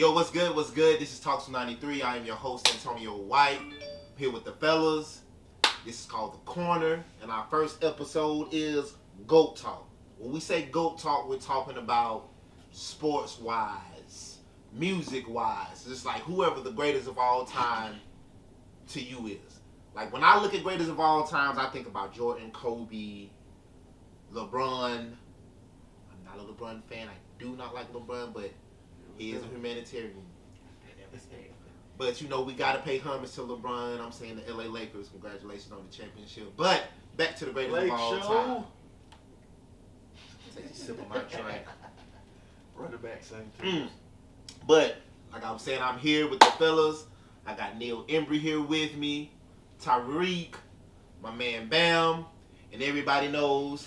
Yo, what's good? What's good? This is Talks 93. I am your host, Antonio White. I'm here with the fellas. This is called The Corner, and our first episode is GOAT Talk. When we say GOAT Talk, we're talking about sports-wise, music-wise, just like whoever the greatest of all time to you is. Like, when I look at greatest of all times, I think about Jordan, Kobe, LeBron. I'm not a LeBron fan. I do not like LeBron, but he is a humanitarian. But, you know, we got to pay homage to LeBron. I'm saying the LA Lakers, congratulations on the championship. But back to the greatest of all time. Take a sip of my drink. Run it back, same thing. But, like I was saying, I'm here with the fellas. I got Neil Embry here with me. Tariq, my man Bam, and everybody knows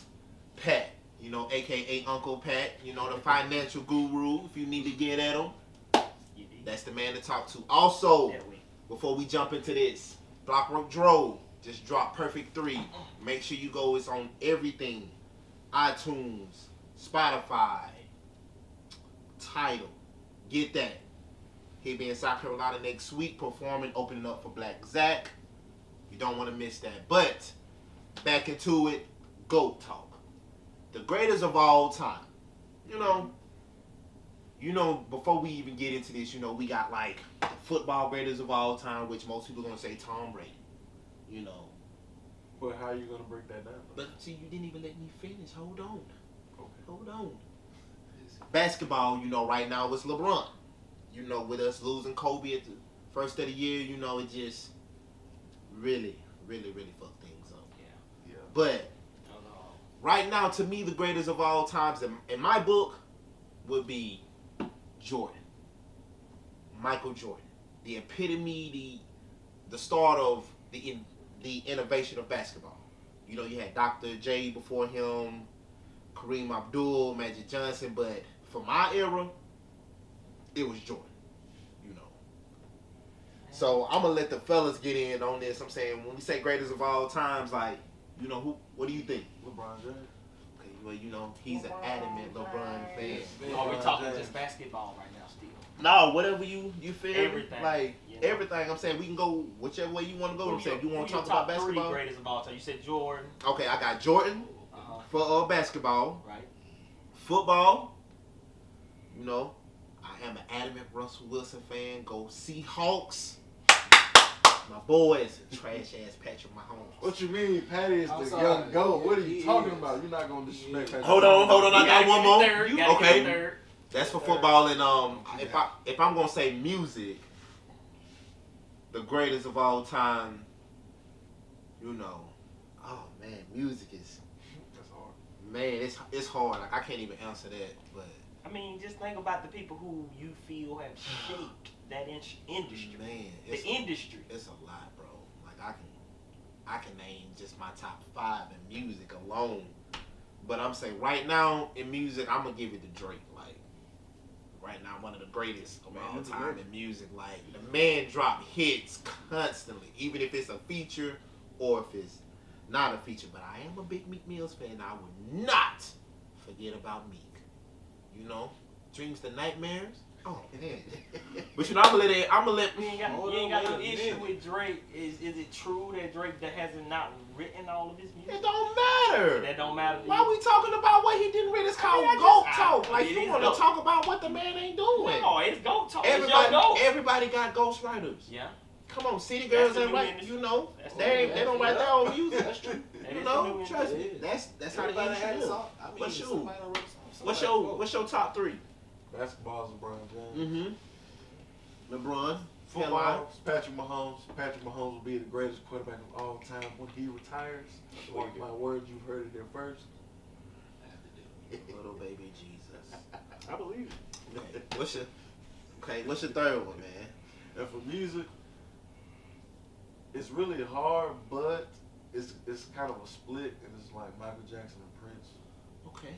Pat. You know, a.k.a. Uncle Pat. You know, the financial guru. If you need to get at him, that's the man to talk to. Also, before we jump into this, Block Rope Dro just dropped Perfect 3. Make sure you go. It's on everything. iTunes, Spotify, Tidal. Get that. He'll be in South Carolina next week performing, opening up for Black Zach. You don't want to miss that. But, back into it, GOAT Talk. The greatest of all time. You know, before we even get into this, you know, we got like the football greatest of all time, which most people are going to say Tom Brady. You know. But how are you going to break that down? But see, you didn't even let me finish. Hold on. Okay. Hold on. Basketball, you know, right now it's LeBron. You know, with us losing Kobe at the first of the year, you know, it just really fucked things up. Yeah. But right now, to me, the greatest of all times in my book would be Jordan. Michael Jordan. The epitome, the start of the innovation of basketball. You know, you had Dr. J before him, Kareem Abdul, Magic Johnson, but for my era, it was Jordan. You know. So I'm gonna let the fellas get in on this. I'm saying when we say greatest of all times, like, you know, what do you think? LeBron James. Okay, well, you know, he's an adamant LeBron fan. Are we talking just basketball right now still? No, whatever you feel. Everything. Like, you know? Everything. I'm saying we can go whichever way you want to go. I'm saying, you want to talk top about basketball? Three greatest of all time. You said Jordan. Okay, I got Jordan for basketball. Right. Football. You know, I am an adamant Russell Wilson fan. Go Seahawks. My boy is a trash ass Patrick Mahomes. What you mean? Patty is the young GOAT. What are you talking about? You're not going to disrespect Patty. Hold on. I got one more. Third, okay. That's for football. And if I'm gonna say music, the greatest of all time, you know, oh man, music is. That's hard. Man, it's hard. Like, I can't even answer that. But I mean, just think about the people who you feel have shaped that industry. Man, the industry. It's a lot, bro. Like, I can name just my top 5 in music alone. But I'm saying right now in music, I'm gonna give it to Drake. Like, right now, one of the greatest of all time in music. Like, the man drop hits constantly, even if it's a feature or if it's not a feature. But I am a big Meek Mill's fan. I would not forget about Meek. You know, dreams to nightmares. Oh man. But you know, I'm gonna let. You ain't got no issue with Drake. Is it true that Drake hasn't not written all of his music? It don't matter. That don't matter. Why are we talking about what he didn't read? It's called GOAT Talk. Like, you want to GOAT. talk about what the man ain't doing. No, it's GOAT Talk. Everybody got ghostwriters. Yeah. Come on, city girls That's the ain't new right. industry. You know, That's they don't write their own music. That's true. You know, trust me. That's how the industry is. What's your top 3? Basketball is LeBron James. LeBron. Football is Patrick Mahomes. Patrick Mahomes will be the greatest quarterback of all time when he retires. Mark my words, you've heard it there first. Little baby Jesus. I believe it. What's your third one, man? And for music, it's really hard, but it's kind of a split, and it's like Michael Jackson and Prince. Okay.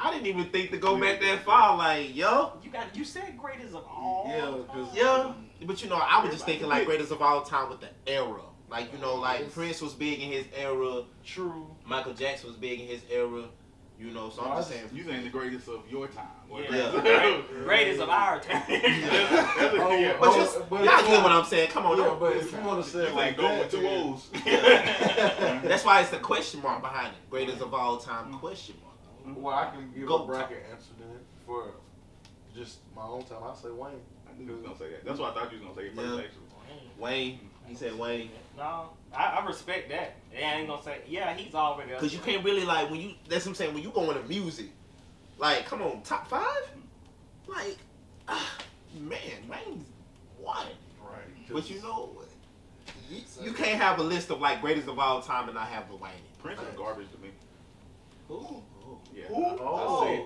I didn't even think to go back that far. Like, yo. You said greatest of all. Yeah. But you know, I was just thinking like greatest of all time with the era. Like, you know, like Prince was big in his era. True. Michael Jackson was big in his era. You know, so I'm just saying. You saying the greatest of your time? Yeah. Greatest of our time. But y'all get what I'm saying. Come on, but if you want to say it like go that, with 2 O's. That's why it's the question mark behind it. Greatest of all time question mark. Well, I can give a bracket answer then for just my own time. I'll say Wayne. I knew you was gonna say that. That's what I thought you was gonna say first. Actually, Wayne. He said Wayne. No, I respect that. I ain't gonna say, yeah, he's already up. Because you can't really, like, when you, that's what I'm saying, when you go into music, like, come on, top 5? Like, man, Wayne's one. Right. But you know, you can't have a list of, like, greatest of all time and not have the Wayne. Prince is garbage to me. Who? Yeah. Oh. I say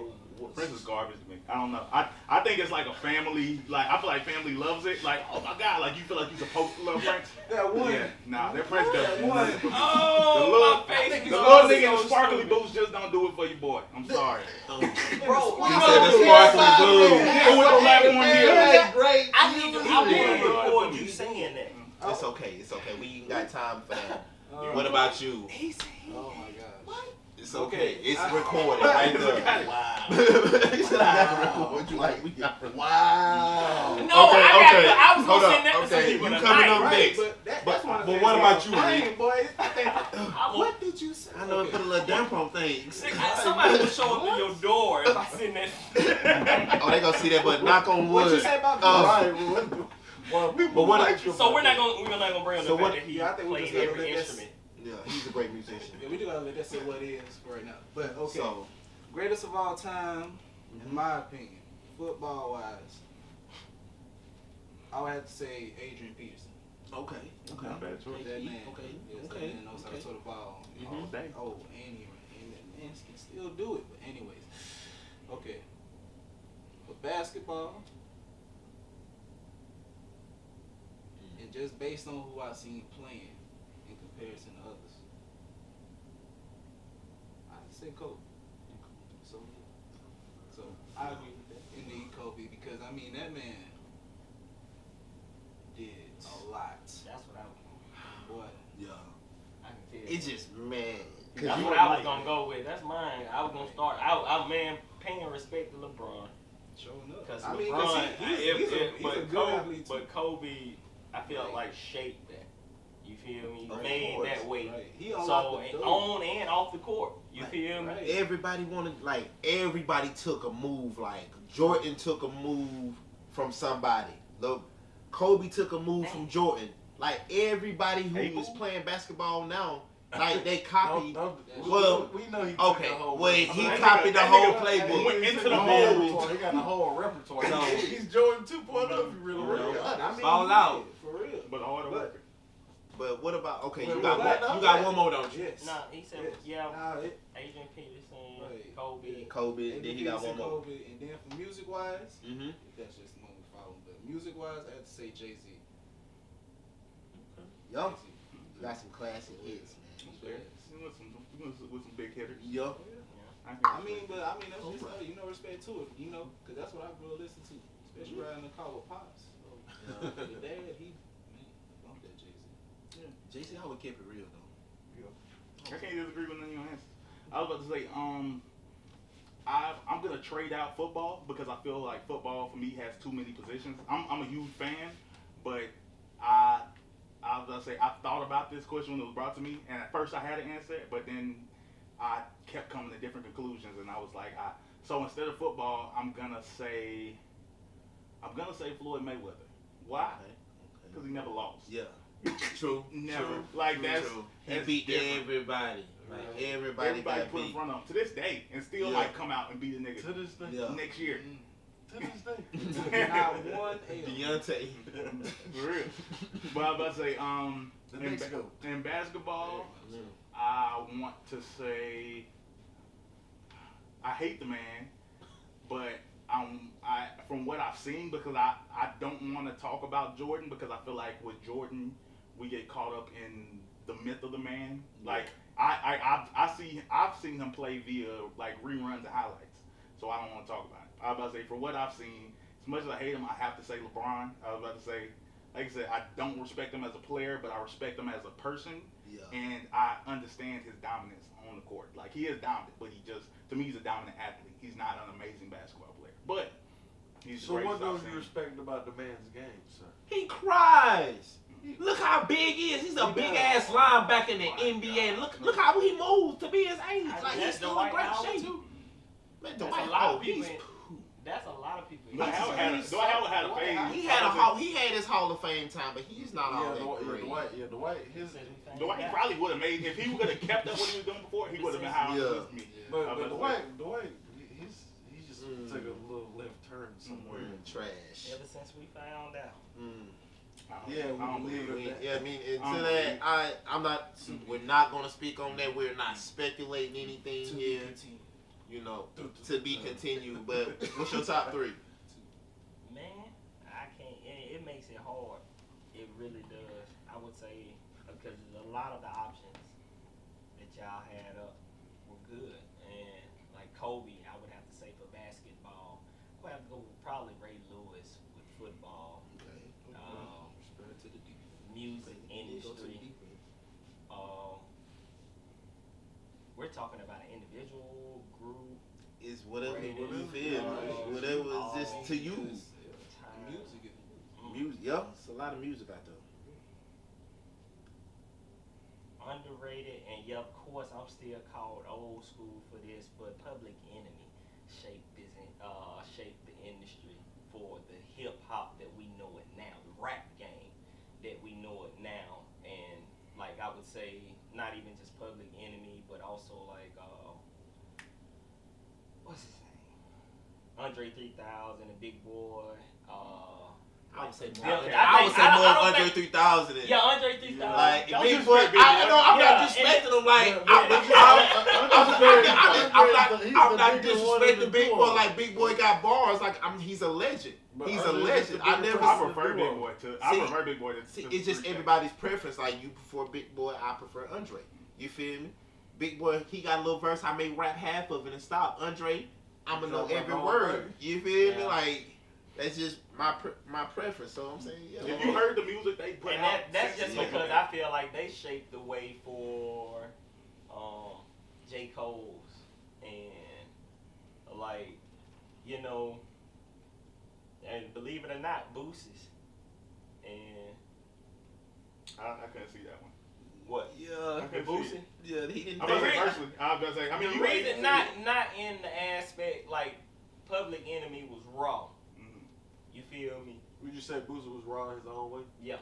Prince is garbage to me. I don't know. I think it's like a family. Like I feel like family loves it. Like, oh my God, like you feel like you're supposed to love Prince. That one. Yeah. Nah, that Prince doesn't. Oh, my face. The little nigga in the sparkly boots just don't do it for you, boy. I'm sorry. Bro, He said the sparkly boots. Who was the platform deal? Great. I need to record you saying that. It's okay. It's okay. We ain't got time for that. What about you? Oh my gosh. It's okay. It's recorded right there. Wow. He said I got to record you like we got. Wow. No, I was Hold gonna up. send that to some Okay, people you tonight. coming up Right, next. but But what about you, Wayne, Rick? boy? What did you say? I know it put a little damper on things. Somebody will show up at your door if I send that. Oh, they gonna see that, but knock on wood. What you say about Well, But what I- So we're not gonna bring up So the what- fact that he Yeah, I think we played just gotta every let this- instrument. Yeah, he's a great musician. Yeah, we do gotta let that say what it is right now. But okay, So, greatest of all time, in my opinion, football wise, I would have to say Adrian Peterson. okay. Not bad choice. That man, Okay, yes, okay, that man knows how to throw the ball. All day. Oh, and that man can still do it. But anyways, okay. For basketball, and just based on who I've seen playing in comparison to others, I'd say Kobe. So I agree with that. You need Kobe because I mean that man did a lot. That's what I was. Boy, Yeah. I can tell you. It's just, man. That's what I was gonna go with. That's mine. I was gonna start. I man, paying respect to LeBron. showing up. Because I mean, LeBron, 'cause he's a good athlete too. but Kobe, I felt like shaped that. You feel me? Of Made course. that weight. Right. He So unlocked the door. on and off the court. You Right. feel me? Right. Everybody wanted, like, everybody took a move. Like, Jordan took a move from somebody. Look, Kobe took a move from Jordan. Like, everybody who is playing basketball now, like, they copied. Well, we know he took Okay, the whole. well, he that copied the nigga- whole that playbook. nigga went into the whole whole. repertoire. He got the whole repertoire. No. He's Jordan 2.0 if you really No. real honest. I mean, All he out. did, for real. But all the work. But what about, okay, Well, you got well, you got one more, don't you? Yes. Nah, he said, Yes. yeah, Nah, it, Adrian Peterson, Right. Kobe. Kobe, then he got one more. Kobe, and then for music wise, Mm-hmm. that's just the one we follow. But music wise, I have to say Jay Z. Yup. Got some classic hits, man. With some big hitters. Yup. I mean, that's just respect to it, because that's what I grew up listening to, especially riding the car with Pops. So, the dad, he bumped that Jay Z. JC always kept it real, though. I can't disagree with none of your answers. I was about to say, I'm gonna trade out football because I feel like football for me has too many positions. I'm a huge fan, but I was gonna say I thought about this question when it was brought to me, and at first I had an answer, but then I kept coming to different conclusions, and I was like, so instead of football, I'm gonna say Floyd Mayweather. Why? Because he never lost. Yeah. True. Never. True. Like that's True. He that's beat different. everybody. Like everybody Everybody got put in beat. front of him to this day, and still Yeah. might come out and beat a nigga To this day. Yeah. next year. To this day. Not one L. Deontay. For real. But I was about to say, The next go. in basketball, I want to say, I hate the man, but from what I've seen, because I don't want to talk about Jordan because I feel like with Jordan we get caught up in the myth of the man. Like I've seen him play via like reruns and highlights, so I don't want to talk about it. I was about to say, for what I've seen, as much as I hate him, I have to say LeBron. I was about to say like I said, I don't respect him as a player, but I respect him as a person, Yeah. and I understand his dominance on the court. Like, he is dominant, but to me, he's a dominant athlete. He's not an amazing basketball player, but he's So great. what as I've don't you seen. respect about the man's game, sir? He cries. Look how big he is. He's a He big does. ass linebacker in the Oh my NBA. God. Look how he moves to be his age. I Like, mean, he's still in Dwight great Howard, shape. too. Man, That's Dwight a lot of Howard, people he's in- That's a lot of people. Dwight Howard had a phase. he had his Hall of Fame time, but he's not all that great. Dwight, his. Dwight probably would have made, if he would have kept up what he was doing before, he would have been high on the list to me. But Dwight, he just took a little left turn somewhere. Trash. Ever since we found out. Yeah, I don't believe we- it. Yeah, I mean, into that, I'm not. We're not gonna speak on that. We're not speculating anything To here. continue. You know, to be continued. But what's your top three? Man, I can't. It makes it hard. It really does. I would say because a lot of the options that y'all had up were good, and like Kobe, I would have to say for basketball, I would have to go with probably Ray Lewis with football, Spread to the deep. music Go to the industry. deep end. We're talking about an individual group. It's whatever Great you is- feel. Whatever is just to you. Time. Music is Music, yeah, it's a lot of music out there. Underrated, and yeah, of course, I'm still called old school for this, but Public Enemy shaped the industry for the hip hop that we know it now, the rap game that we know it now, and like I would say, not even just Public Enemy, but also like what's his name, Andre 3000, and Big Boy. I would say Yeah, more. I I would say don't more think- Andre 3000. Yeah, Andre 3000. Like Don't Big disrespect Boy, Big Boy. I'm Yeah, not and disrespecting him. Like Yeah, I'm but- not He's the biggest one in the disrespecting Big Boy. duo. Like Big Boy got bars. Like he's a legend. But He's a Andre's legend. the I biggest never. I person. prefer Big Boy to. I See- prefer Big Boy to. See, it's just everybody's preference. Like you prefer Big Boy, I prefer Andre. You feel me? Big Boy, he got a little verse. I may rap half of it and stop. Andre, I'ma know Drop every my whole word. thing. You feel me? Yeah. Like that's just my preference. So I'm saying, yeah. If you heard the music they put And out, that's just Yeah. because I feel like they shaped the way for J. Cole's and like, you know, and believe it or not, Boosie's. And I couldn't see that one. what? Yeah, I couldn't see Boosie? it. yeah. He didn't. I'm gonna say reason- personally. I was gonna say. I mean, The you reason not in the aspect like Public Enemy was raw. Mhm. You feel me? Would you say Boozer was raw his own way? Yeah.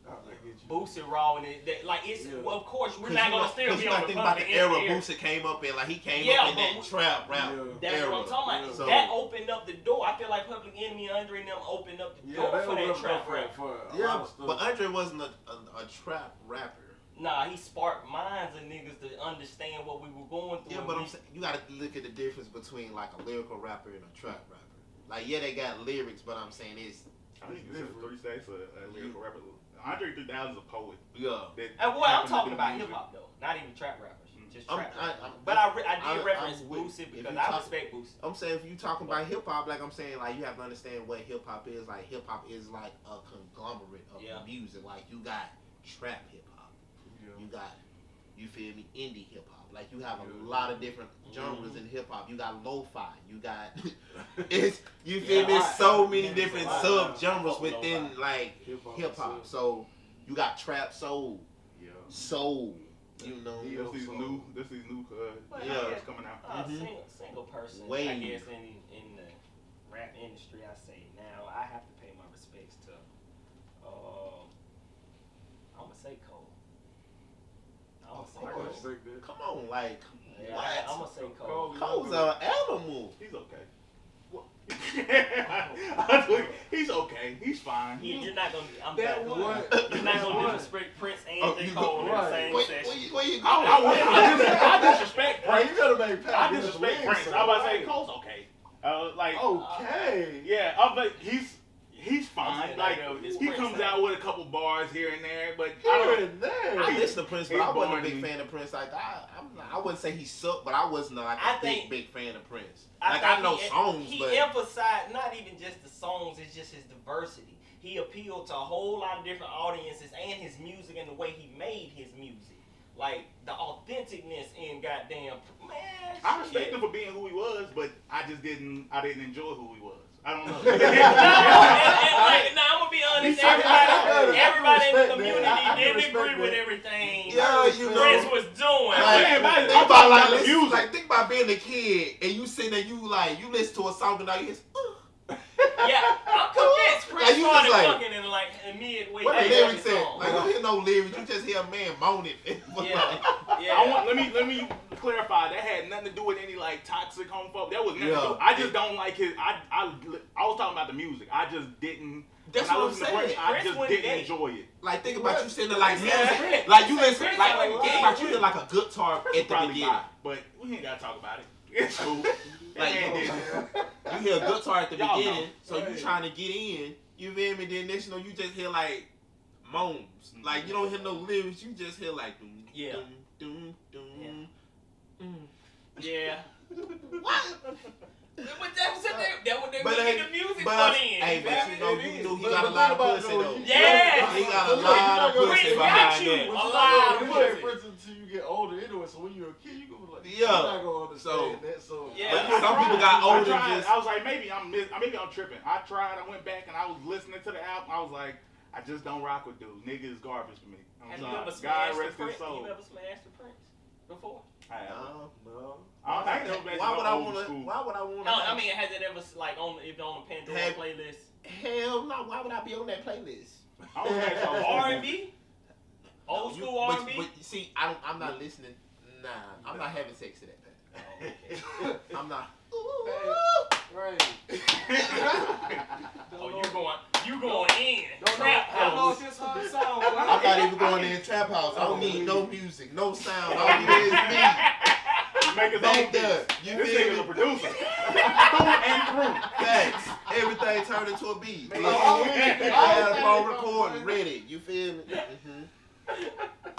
I get you. Boosie raw and it like it's Yeah. well of course we're Cause not you gonna know- still cause be you on gotta the think about Public the era Enemy. Boosie came up in. Like he came Yeah, up in that but- trap rap Yeah. That's era. what I'm talking about. So- That opened up the door. I feel like Public Enemy, Andre and them opened up the Yeah, door they for opened that up trap for rap. a lot Yeah, of stuff. but Andre wasn't a trap rapper. Nah, he sparked minds of niggas to understand what we were going through. Yeah, and but we- I'm saying you gotta look at the difference between like a lyrical rapper and a trap rapper. Like yeah, they got lyrics, but I'm saying it's I think it's three stacks a lyrical rapper. Andre 3000 is a poet. yeah. That And boy, I'm happened to talking do about music. hip hop though, not even trap rappers, just I'm- trap I- rappers. I'm- But I did I'm reference with- Boosie if because you I talk- respect Boosie. I'm saying if you talking about hip hop, like I'm saying, like you have to understand what hip hop is. Like hip hop is like a conglomerate of Yeah. music. Like you got trap hip hop, Yeah. you got, you feel me, indie hip hop. Like you have a Yeah. lot of different genres Mhm. in hip hop. You got lo-fi. You got it's you feel Yeah, me. a It's lot. so many Yeah, different it's a lot. sub-genres Fuck within lo-fi. like hip hop. So you got trap soul, Yeah. soul. You know, Yeah. This is new. This is new. Well, Yeah. I It's guess, coming out. Mhm. single person, I Wave. guess in the rap industry, I say now I have to pay my respects to. I'm gonna say Cole. I'm gonna say of I Cole. course. respect that. come on, like Yeah, what? I'm gonna say Cole. Cole's an animal. He's okay. I think he's okay. He's fine. You're not gonna. I'm That not what? gonna. You're not gonna What? disrespect Prince and Oh, J. you Cole in the right. same Where session. you go? I disrespect Hey, Prince. you gotta make Pat I get his disrespect legs Prince. up. I was about to say Cole's okay. Like Okay. yeah, but he's fine. saying, Like I know this he Prince comes thing. out with a couple bars here and there, but I Here don't. and there. I listen to Prince, but I wasn't a big He's fan of Prince. Like I wouldn't say he sucked, but I wasn't like I a think- big fan of Prince. I Like think I know he, songs, he but emphasized not even just the songs, it's just his diversity. he appealed to a whole lot of different audiences and his music and the way he made his music. Like, the authenticness in goddamn, man, I respect shit. him for being who he was, but I didn't enjoy who he was. I don't know. And I'm gonna be honest, everybody in the community didn't agree with everything Chris was doing. Think about being a kid and you sitting there, you listen to a song and now you hear, Yeah, I'm convinced Chris Like, you started just like- fucking in midway. what the through lyrics the said? song. Like, you hear no lyrics, you just hear a man moaning. Yeah. Let me clarify. That had nothing to do with any like toxic homophobic. That was nothing. Yeah. To do. I just don't like his. I was talking about the music. I just didn't. That's when I what I'm listened to saying. Prince, I Prince just went didn't gay. enjoy it. Like, think about you sitting there like Yeah. music. Like, you listen, Prince like, went think gay. about you hear like a guitar Prince at the probably beginning. bi, but we ain't gotta talk about it. It's cool. Like, you hear a guitar at the Y'all beginning, know. so you trying to get in, you feel me? Then next, you just hear like moans. Like, you don't hear no lyrics, you just hear like doom, Yeah. doom, doom, doom. Yeah. What? But that's what they But making hey, the music but for then. hey, but you know, you knew he got a lot of pussy though. Yeah. He got a lot of pussy Prince got behind you. that. A lot of You pussy. ain't Prince until you get older anyway. So when you're a kid, you gonna be like, Yeah. you're not gonna understand So- that. So Yeah. But some people got I older tried. just. I was like, maybe I'm tripping. I tried. I went back and I was listening to the album. I was like, I just don't rock with dude. Nigga is garbage for me. I'm Have you sorry. ever God smashed the rest his Prince? soul. You ever smashed the Prince before? I have. no. I ain't never been Why would I old wanna? school. Why would I wanna? No, I mean, has it ever like on the Pandora Have- playlist? Hell no. Why would I be on that playlist? I don't think so. R&B, old No, school R&B. But see, I'm not listening. Nah, I'm not having sex to that. I'm not. Right. Oh, you going in? Trap I don't know if house. this her song. I'm not even going in trap house. I don't need no music, no sound. All you hear is me Make his own back there. beats. You This feel nigga's a me? producer. Through and through. Facts. Everything turned into a beat. Man, I had a phone recording ready. You feel me?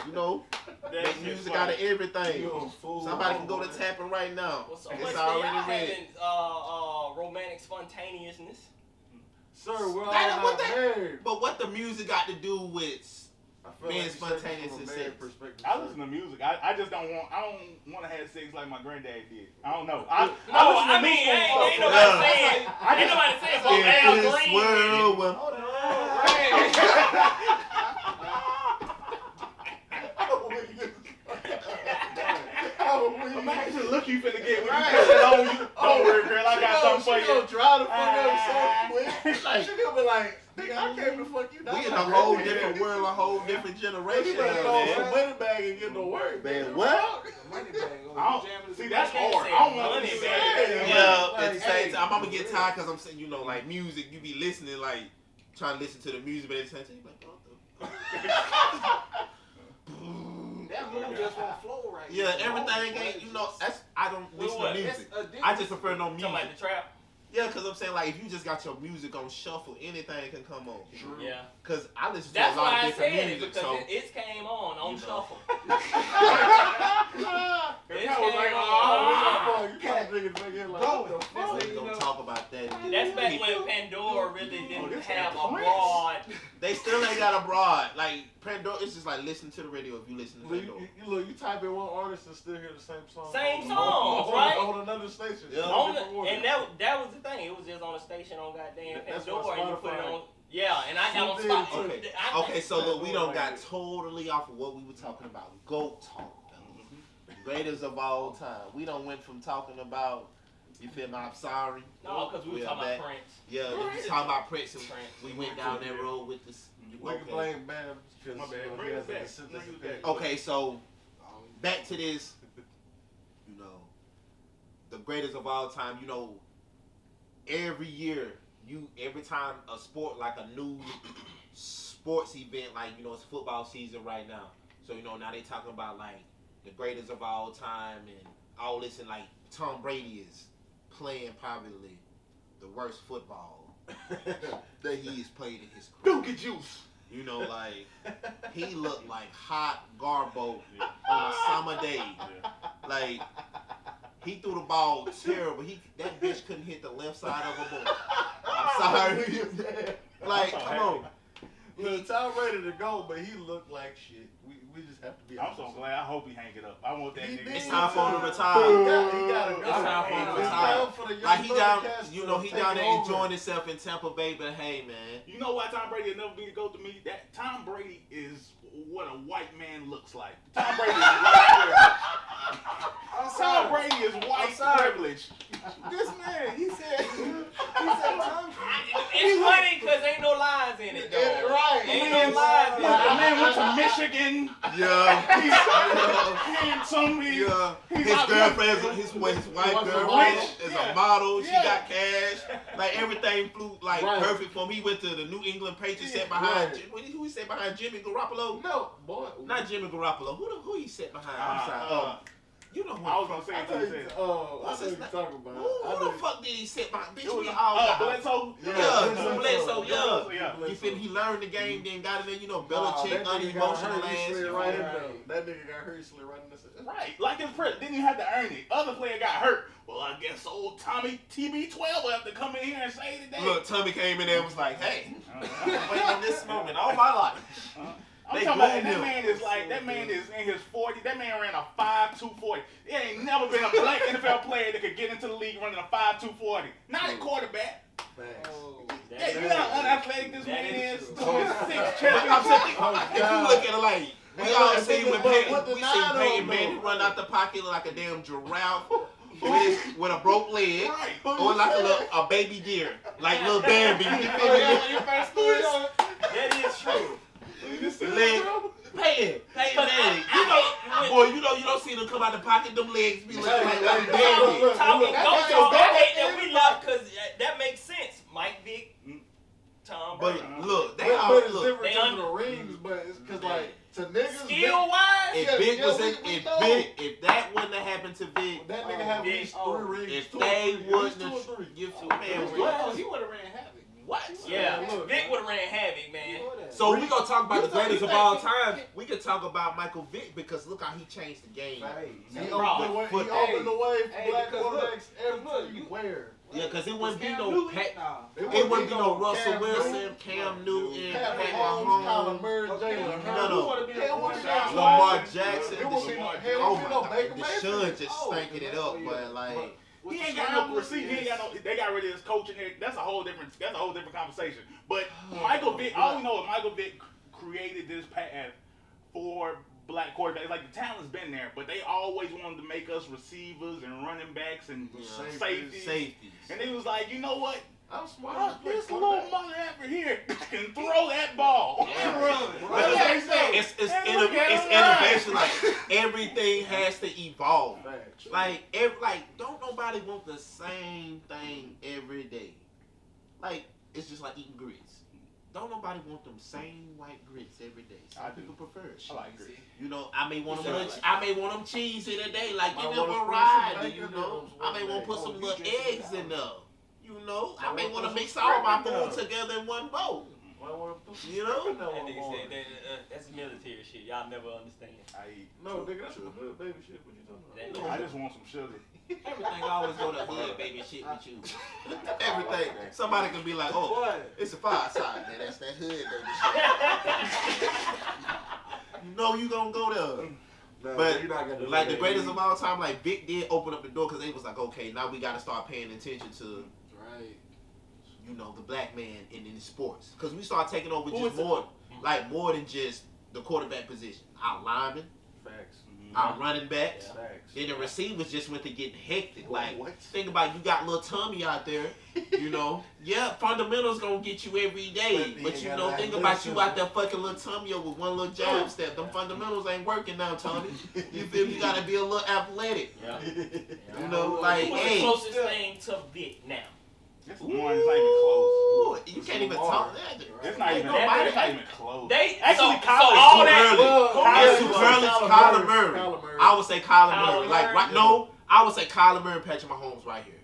You know, That make shit music funny. out of everything. You a fool. Somebody can go to tapping right now. Well, so It's much already for y'all ready. having romantic spontaneousness. Sir, we're all That- what not that- married. But what the music got to do with? I feel being you said spontaneous from a is married sex. perspective, I sir. listen to music. I just don't want to have sex like my granddad did. I don't know. No, I mean, ain't nobody Yeah. saying. Ain't nobody saying so In Al this Green. world, well, Imagine the look you finna get when you put it on you. Don't worry, girl. I got something for She gonna you. try to fuck up so quick. Like- She gonna be like, nigga, I came to fuck you. we in a whole different world, a whole different generation You better now, throw some man. money bag and get to work. Man, what? Money bag. I don't, see, that's hard. I don't want Money to bag. say Yeah, Like, at the same hey, time, I'm gonna get tired because I'm saying, you know, like music, you be listening, like trying to listen to the music, but at the same time, you like, what the? That move just won't flow right. Yeah, everything ain't, you know, that's, I don't listen to what? music. That's I just prefer no Talking about music. the trap. Yeah, because I'm saying, like, if you just got your music on shuffle, anything can come on. Yeah. Because I listen to That's a lot why of I different said it music, because so. it came on You know. shuffle. It It's was like, came oh, You trying to make it like, Go. what the fuck? Let's don't talk about that. That's back when Pandora really didn't this have is a Prince. broad. They still ain't got a broad. Like, Pandora, it's just like listen to the radio if you listen to Look, Pandora. you type in one artist and still hear the same song. Same on- songs, on- right? On another station. Yeah. On Different the, order. and that was the thing. It was just on the station on goddamn That's Pandora, what and you put it Spotify- on. Yeah, and I got on She did spot. too. Okay, so look, we don't got totally off of what we were talking about. GOAT talk, fellas. Greatest of all time. We don't went from talking about, you feel me, I'm sorry. No, because we were are talking back. about Prince. Yeah, we was talking about Prince and we went down that road with this. We can blame Bam because My bad. he Bring has us back. a sentence Bring us opinion. back. Okay, so back to this, you know, the greatest of all time, you know, every year, every time a sport, like a new sports event, like, you know, it's football season right now. So, you know, now they talking about, like, the greatest of all time and all this, and, like, Tom Brady is playing probably the worst football that he has played in his career. Dookie juice. You know, like, he looked like hot garbo on a summer day. Like, he threw the ball terrible. That bitch couldn't hit the left side of a ball. I'm sorry. Like, I'm so come on. Look, Tom ready to go, but he looked like shit. We just have to be I'm honest. so glad. I hope he hang it up. I want that He nigga. did. It's time for him to He retire. gotta go. It's time for him to It's retire. time for the young Like he down, Thundercats you to know, he take down it there over. enjoying himself in Tampa Bay. But hey, man, You know why Tom Brady will never be the GOAT to me? That Tom Brady is what a white man looks like. Tom Brady is white privilege. Tom Brady is white privilege. This man, he said Tom. It's funny because ain't no lines in it, though. Right. Ain't no lines in The it. man went to Michigan. yeah, He ain't some yeah. He's His out girlfriend, his wife girlfriend rich. is Yeah. a model. She Yeah. got cash. Like everything flew like Right. perfect for him. He went to the New England Patriots, Yeah, sat behind. right. Who he sat behind? Jimmy Garoppolo? No, boy. Not Jimmy Garoppolo. Who he sat behind? I'm sorry. You know who? I was gonna say I it know too. you Said. What's know his you name? talking about. Who the fuck did he sit behind? Bitch, It was we all got Bledsoe. Yeah, Bledsoe, yeah. Yeah. You feel he learned the game, then got in there, you know, Nah, Belichick, that nigga got unemotional hurt, he ass. slid right in Right. there. That nigga got hurt, he slid right in there. Right, like his president didn't even have to earn it. Other player got hurt. Well, I guess old Tommy TB12 will have to come in here and say today. Look, Tommy came in there and was like, hey, I've been waiting on this moment all my life. I'm They talking about groomed that him. man is like that man is in his 40s. That man ran a 5.240. There ain't never been a black NFL player that could get into the league running a 5.240. Not a quarterback. Facts. Yeah, you know how unathletic this man is. true. To his six But I'm championships. saying, if you look at it like, we all and see then when but Peyton, with the we nine see on Peyton though. Manning run out the pocket like a damn giraffe with a broke leg. Right. Or like a baby deer, like little Bambi. You feel Oh, yeah, me? when you first started on That is true. The leg, Peyton Manning. You don't see them come out the pocket. Them legs be looking like Hey, Bambi. look, Talking, that don't nigga talk back hate there, that we love because that makes sense. Mike Vick, Tom Brady. But look, they But all it's look. different They because of the rings, but it's because like to niggas, Skill wise, If Vic was in, we if know. Vic, if that wouldn't have happened to Vic, that nigga have at least Oh, 3 rings. if 2 or they 3, at least wouldn't 2 or have, 3. you Two man, or three. what? Oh, he would have ran havoc. What? yeah, Look, Vic would have ran havoc, man. So we gonna talk about the You think- greatest you of all think- time. We could talk about Michael Vick because look how he changed the game. He Hey, opened the way. He football. opened the way for Hey, black because look, quarterbacks you- everywhere. Yeah, because it wouldn't be Cam no Newton? Pat. Nah. It wouldn't be no Russell Cam Wilson, Newton, Cam Newton, Pat Pat Mahomes, Kyler Mahomes, Murray, Okay. Jalen No, Hurts. no. Who would've been a Hell, would've quarterback? been Lamar Jackson. Jackson. It wouldn't be no- hell, Oh wouldn't be no my Baker God, Mayfield. Deshaun just Oh, stinking it up, but like. He ain't got no receiver. He ain't got no. They got rid of his coach in there. That's a whole different conversation. But Michael Vick, all we know is Michael Vick created this path for black quarterbacks. Like the talent's been there, but they always wanted to make us receivers and running backs and safeties. Safeties. And they was like, you know what? I'm smart. This little mother ever here can throw that ball. Because it's innovation. Like everything has to evolve. Like don't nobody want the same thing every day. Like it's just like eating grits. Don't nobody want them same white grits every day. Some I do. people prefer it. I like grits. You know, I may want You them. said I may want them cheesy today. Like Might give me a wanna sprinkle some variety. bacon You in know, those I may one want to put day. some Oh, little you just eggs in there. You know, I Might may wanna want to put mix some all my sprinkle in food there. together in one bowl. You know? That nigga said that's military shit. Y'all never understand. I eat. No, nigga, that's some good baby shit. What you talking about? I just want some sugar. Everything always go to hood, baby, shit with you. Everything. Somebody can be like, oh, What? it's a fire side, man. That's that hood, baby shit. You know you gonna go there. Nah, But you're not gonna like do the that. greatest of all time, like Vic did open up the door because they was like, okay, now we got to start paying attention to, Right. you know, the black man in sports. Because we start taking over Who just is it? more than just the quarterback position. Our linemen, Facts. our running backs. Yeah. Facts. Then the receivers just went to getting hectic. Like, What? think about you got little Tommy out there, you know. Yeah, fundamentals gonna get you every day. But But he you ain't know, got think that about you little out there fucking little Tommy up with one little jab step. Them fundamentals ain't working now, Tommy. You feel me? You gotta be a little athletic. Yeah. You know, like, What's the hey. closest thing to Vic now? It's one. It's not even close. Ooh, you can't even talk that. It's not Ain't even. nobody- It's not even close. They Actually, so college all too that. early. Well, It's too early. Kyler Murray. I would say Kyler Murray. Like, right, no, I would say Kyler Murray and Patrick Mahomes right here.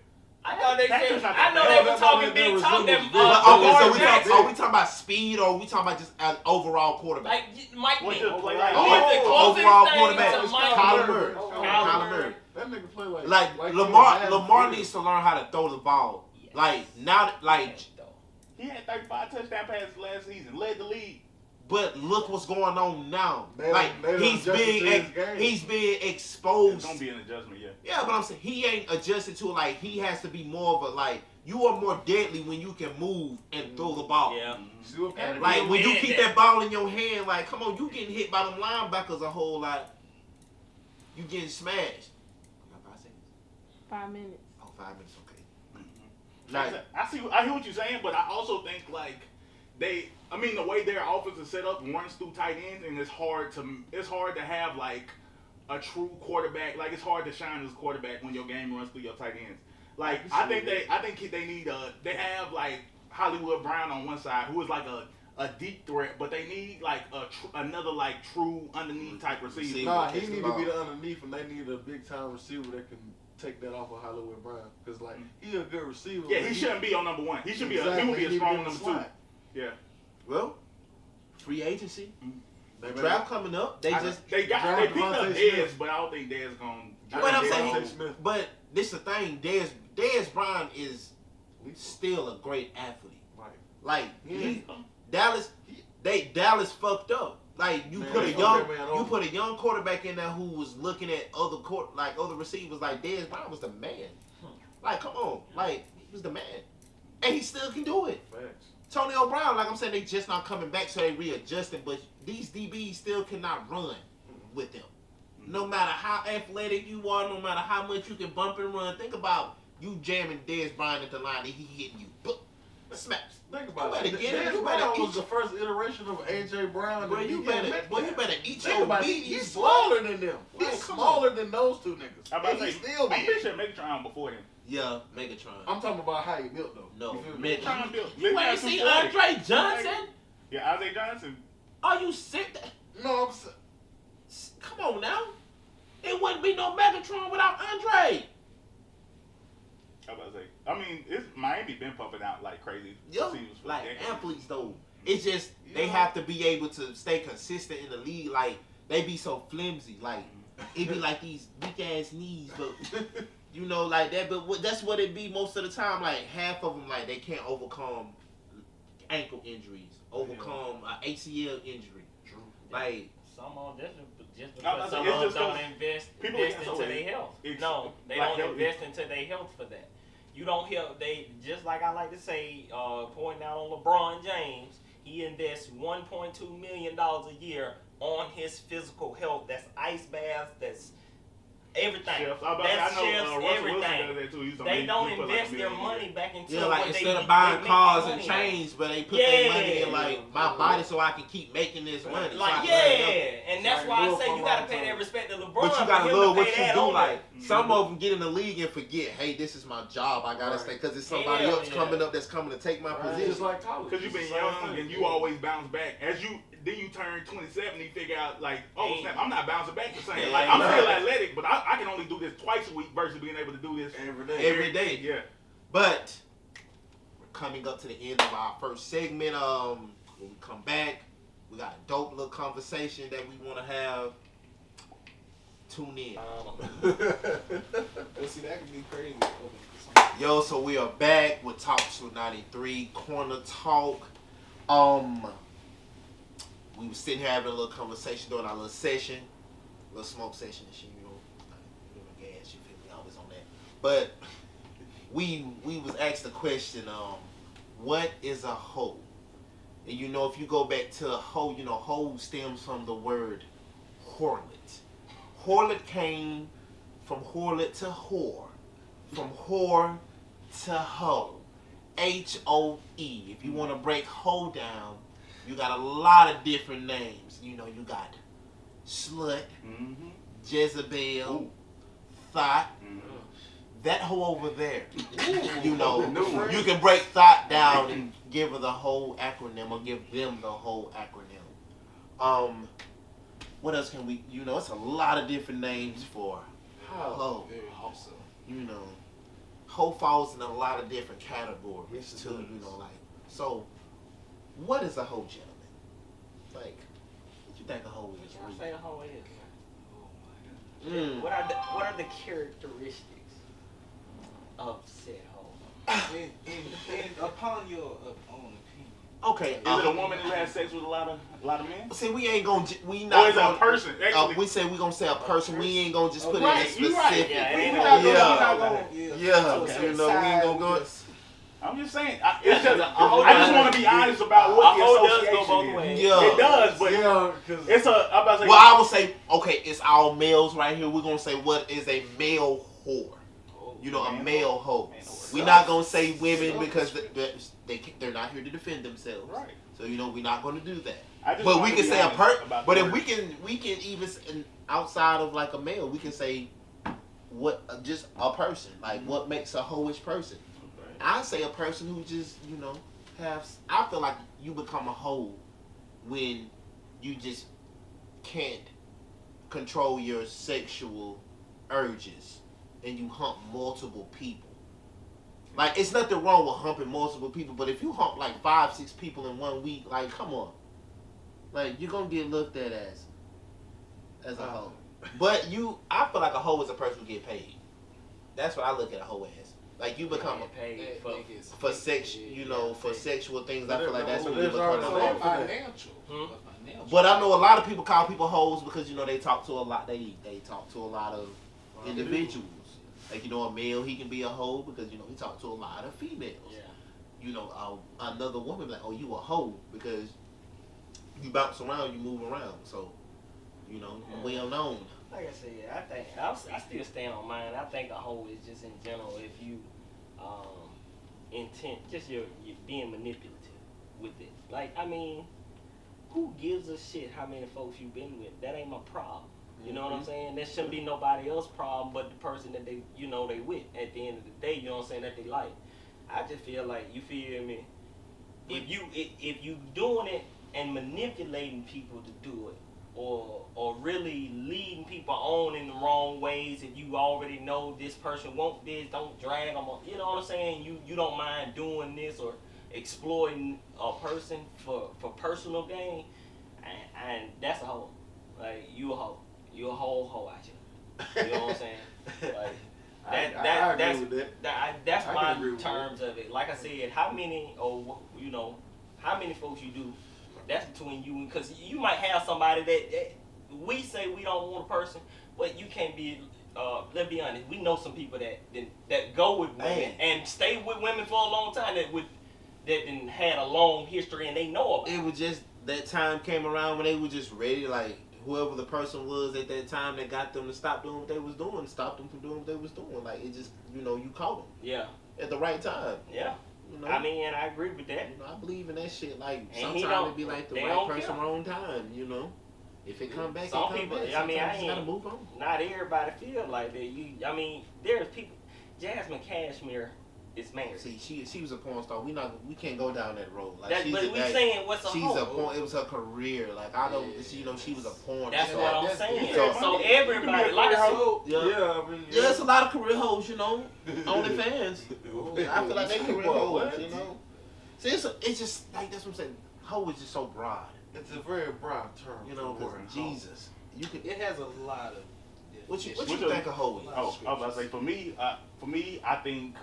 I thought they That's said. just not I know that they bad. were That's talking not big that talk. That resembles But, okay, Lamar so we Jackson. are we talking about speed or are we talking about just an overall quarterback? Like Mike What Vick. the play Who like? is the closest Overall thing quarterback. to Mike Kyler Vick? Murray. Kyler Kyler Murray. Murray. That nigga play Like he Lamar had Lamar to. needs to learn how to throw the ball. Yes. Like now, like Yes, though. He had 35 touchdown passes last season. Led the league. But look what's going on now. They like done he's being exposed. It's gonna be an adjustment, yeah. Yeah, but I'm saying he ain't adjusted to it. Like he has to be more of a like. You are more deadly when you can move and throw the ball. Yeah. See what Patty Like did? when you keep that ball in your hand, like come on, you getting hit by them linebackers a whole lot. You getting smashed. Got 5 seconds. 5 minutes. Oh, 5 minutes. Okay. Like, I hear what you're saying, but I also think like the way their offense is set up runs through tight ends, and it's hard to have like a true quarterback. Like it's hard to shine as a quarterback when your game runs through your tight ends. Like I think they need they have like Hollywood Brown on one side, who is like a deep threat, but they need like another like true underneath type receiver. Nah, he need to be the underneath, and they need a big time receiver that can take that off of Hollywood Brown, because like he a good receiver. Yeah, he shouldn't be on number one. He should be. He would be a strong number two. Yeah. Well, free agency. They Draft coming up. They picked up Dez, but I don't think Dez gonna. But I'm saying, but this is the thing. Dez Bryant is still a great athlete. Right. Like Dallas fucked up. Like you put a young quarterback in there who was looking at other receivers. Like Dez Bryant was the man. Like come on, like he was the man, and he still can do it. Facts. Tony O'Brien, like I'm saying, they just not coming back, so they readjusting. But these DBs still cannot run with them. No matter how athletic you are, no matter how much you can bump and run. Think about you jamming Dez Bryant at the line and he hitting you. Smash. Think about it. Dez Brown was the first iteration of AJ Brown. You better eat your beat. He's smaller than them. He's smaller than those two niggas. I'm pretty sure Megatron before him. Yeah, Megatron. I'm talking about how he built though. No, Megatron built. You ain't see Andre Johnson? Yeah, Isaiah Johnson. Are you sick? No, Come on now. It wouldn't be no Megatron without Andre. I was about to say. I mean, Miami been pumping out like crazy. Yeah, like athletes though. It's just they have to be able to stay consistent in the league. Like they be so flimsy. Like it be like these weak ass knees, but you know, like that. But that's what it be most of the time. Like half of them, like they can't overcome ankle injuries, overcome ACL injury. True. Like some of them just because some of them don't invest into their health. No, they don't invest into their health for that. You don't help. They just like I like to say, pointing out on LeBron James, he invests $1.2 million a year on his physical health. That's ice baths. That's everything. That's chefs, everything. They don't invest their money back into like instead of buying cars and chains, but they put their money in like my body so I can keep making this money. Like and that's why I say you gotta pay that respect to LeBron. But you gotta love what you do. Like some of them get in the league and forget, hey, this is my job. I gotta stay because it's somebody else coming up that's coming to take my position. It's like college. Because you've been young and you always bounce back. Then you turn 27 and you figure out like, oh snap, I'm not bouncing back the same. Like I'm still athletic, but I can only do this twice a week versus being able to do this every day. Yeah. But we're coming up to the end of our first segment. When we come back, we got a dope little conversation that we want to have. Tune in. See, that could be crazy. Yo, so we are back with Talk 293 Corner Talk. We were sitting here having a little conversation during our little session, little smoke session and shit, you know, gas, you feel me, always on that. But we was asked the question, what is a hoe? And you know, if you go back to a hoe, you know, hoe stems from the word harlot. Harlot came from harlot to whore, from whore to hoe, H-O-E. If you want to break hoe down, you got a lot of different names. You know, you got slut, Jezebel, thought. That hoe over there. You know, you can break thought down and give her the whole acronym or give them the whole acronym. What else can we, you know, it's a lot of different names for hoe. You know, hoe falls in a lot of different categories too, you know, like, so what is a hoe, gentlemen? Like, what you think a hoe is? What you say a hoe is? What are the characteristics of said hoe? And upon your own opinion. Okay, Is it a woman who has sex with a lot of men? see, we ain't gonna, we Or not is it a gonna, person? Actually, we say we gonna say a person. We ain't gonna just put it right, in you right. specific. Yeah, We ain't not no- gonna- Yeah, you know, we ain't gonna go. I'm just saying. Yeah, It's just, a whole I just does- want to be honest about what a the hoe does association go both is. ways. Yeah. It does, but because it's a. I'm about to say. Well, I would say, okay, it's all males right here. We're gonna say what is a male whore. You know, a Man male hoe. Man whore. We're not gonna say women because they're not here to defend themselves. Right. So you know, we're not gonna do that. I just But want we to can be say a honest about But the if word. we can even outside of like a male, we can say what just a person, like what makes a hoish person. I say a person who just I feel like you become a hoe when you just can't control your sexual urges and you hump multiple people. Like, it's nothing wrong with humping multiple people, but if you hump like 5-6 people in 1 week, like, come on. Like, you're gonna get looked at as a hoe. But I feel like a hoe is a person who get paid. That's what I look at a hoe as. Like, you become paid for sex, for sexual things. I feel like that's what you there's become. already- a hoe. Financial. But I know a lot of people call people hoes because they talk to a lot. They talk to a lot of individuals. Like a male, he can be a hoe because he talk to a lot of females. Yeah. Another woman like, oh, you a hoe because you bounce around, you move around. So, well known. Like I said, I still stand on mine. I think a hoe is just in general if you intent, just you're being manipulative with it. Like, I mean, who gives a shit how many folks you've been with? That ain't my problem. You know what I'm saying? That shouldn't be nobody else's problem but the person that they with at the end of the day, you know what I'm saying, that they like. I just feel like, you feel me? If you doing it and manipulating people to do it, or really leading people on in the wrong ways, if you already know this person won't this, don't drag them on, you know what I'm saying? You don't mind doing this or exploiting a person for personal gain, and that's a hoe. Like, you a hoe. You a whole hoe out here. You know what I'm saying? Like, I agree with that. that's I my can agree with terms of it. Like I said, how many folks you do, that's between you, because you might have somebody that we say we don't want a person, but you can't be. Let's be honest. We know some people that go with women and stay with women for a long time that didn't had a long history and they know about it. It was just that time came around when they were just ready, like whoever the person was at that time that got them to stop doing what they was doing, stopped them from doing what they was doing. Like, it just, you caught them. Yeah. At the right time. Yeah. I mean, and I agree with that. I believe in that shit. Like, And sometimes it be like the they right don't person, care. wrong time, If it come back, Some it come people, back. I mean, Sometimes you ain't- gotta move on. Not everybody feel like that. There's people. Jasmine Cashmere is married. See, she was a porn star. We can't go down that road. Like, But we saying what's a she's hoe. a porn. It was her career. Like, I don't. She was a porn. That's star. what I'm saying. Yeah. So everybody, like I said, Yeah. I mean, Yeah, it's a lot of career hoes, OnlyFans. I feel like they career hoes, What? See, it's just like that's what I'm saying. Hoe is just so broad. It's a very broad term. Because Jesus, you could. It has a lot of. What you Which think a hoe is? Oh, I was about to say, for me, I think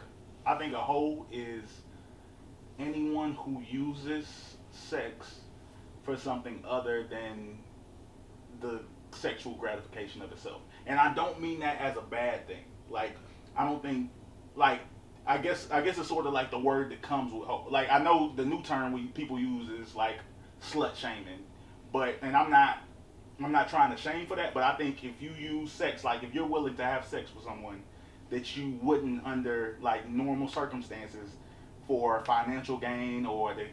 a hoe is anyone who uses sex for something other than the sexual gratification of itself. And I don't mean that as a bad thing. Like, I don't think, like, I guess it's sort of like the word that comes with hoe. Like, I know the new term people use is like slut shaming, and I'm not trying to shame for that, but I think if you use sex, like if you're willing to have sex with someone that you wouldn't under like normal circumstances for financial gain or to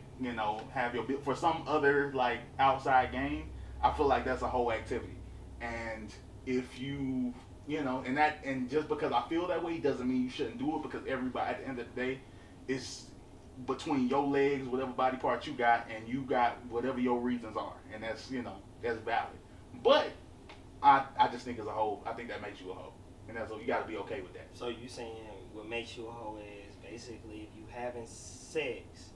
have for some other like outside gain, I feel like that's a whole activity. And if you and just because I feel that way doesn't mean you shouldn't do it, because everybody at the end of the day is between your legs, whatever body part you got, and you got whatever your reasons are, and that's that's valid. But I just think as a whole, I think that makes you a hoe, and that's you got to be okay with that. So you saying what makes you a hoe is basically if you having sex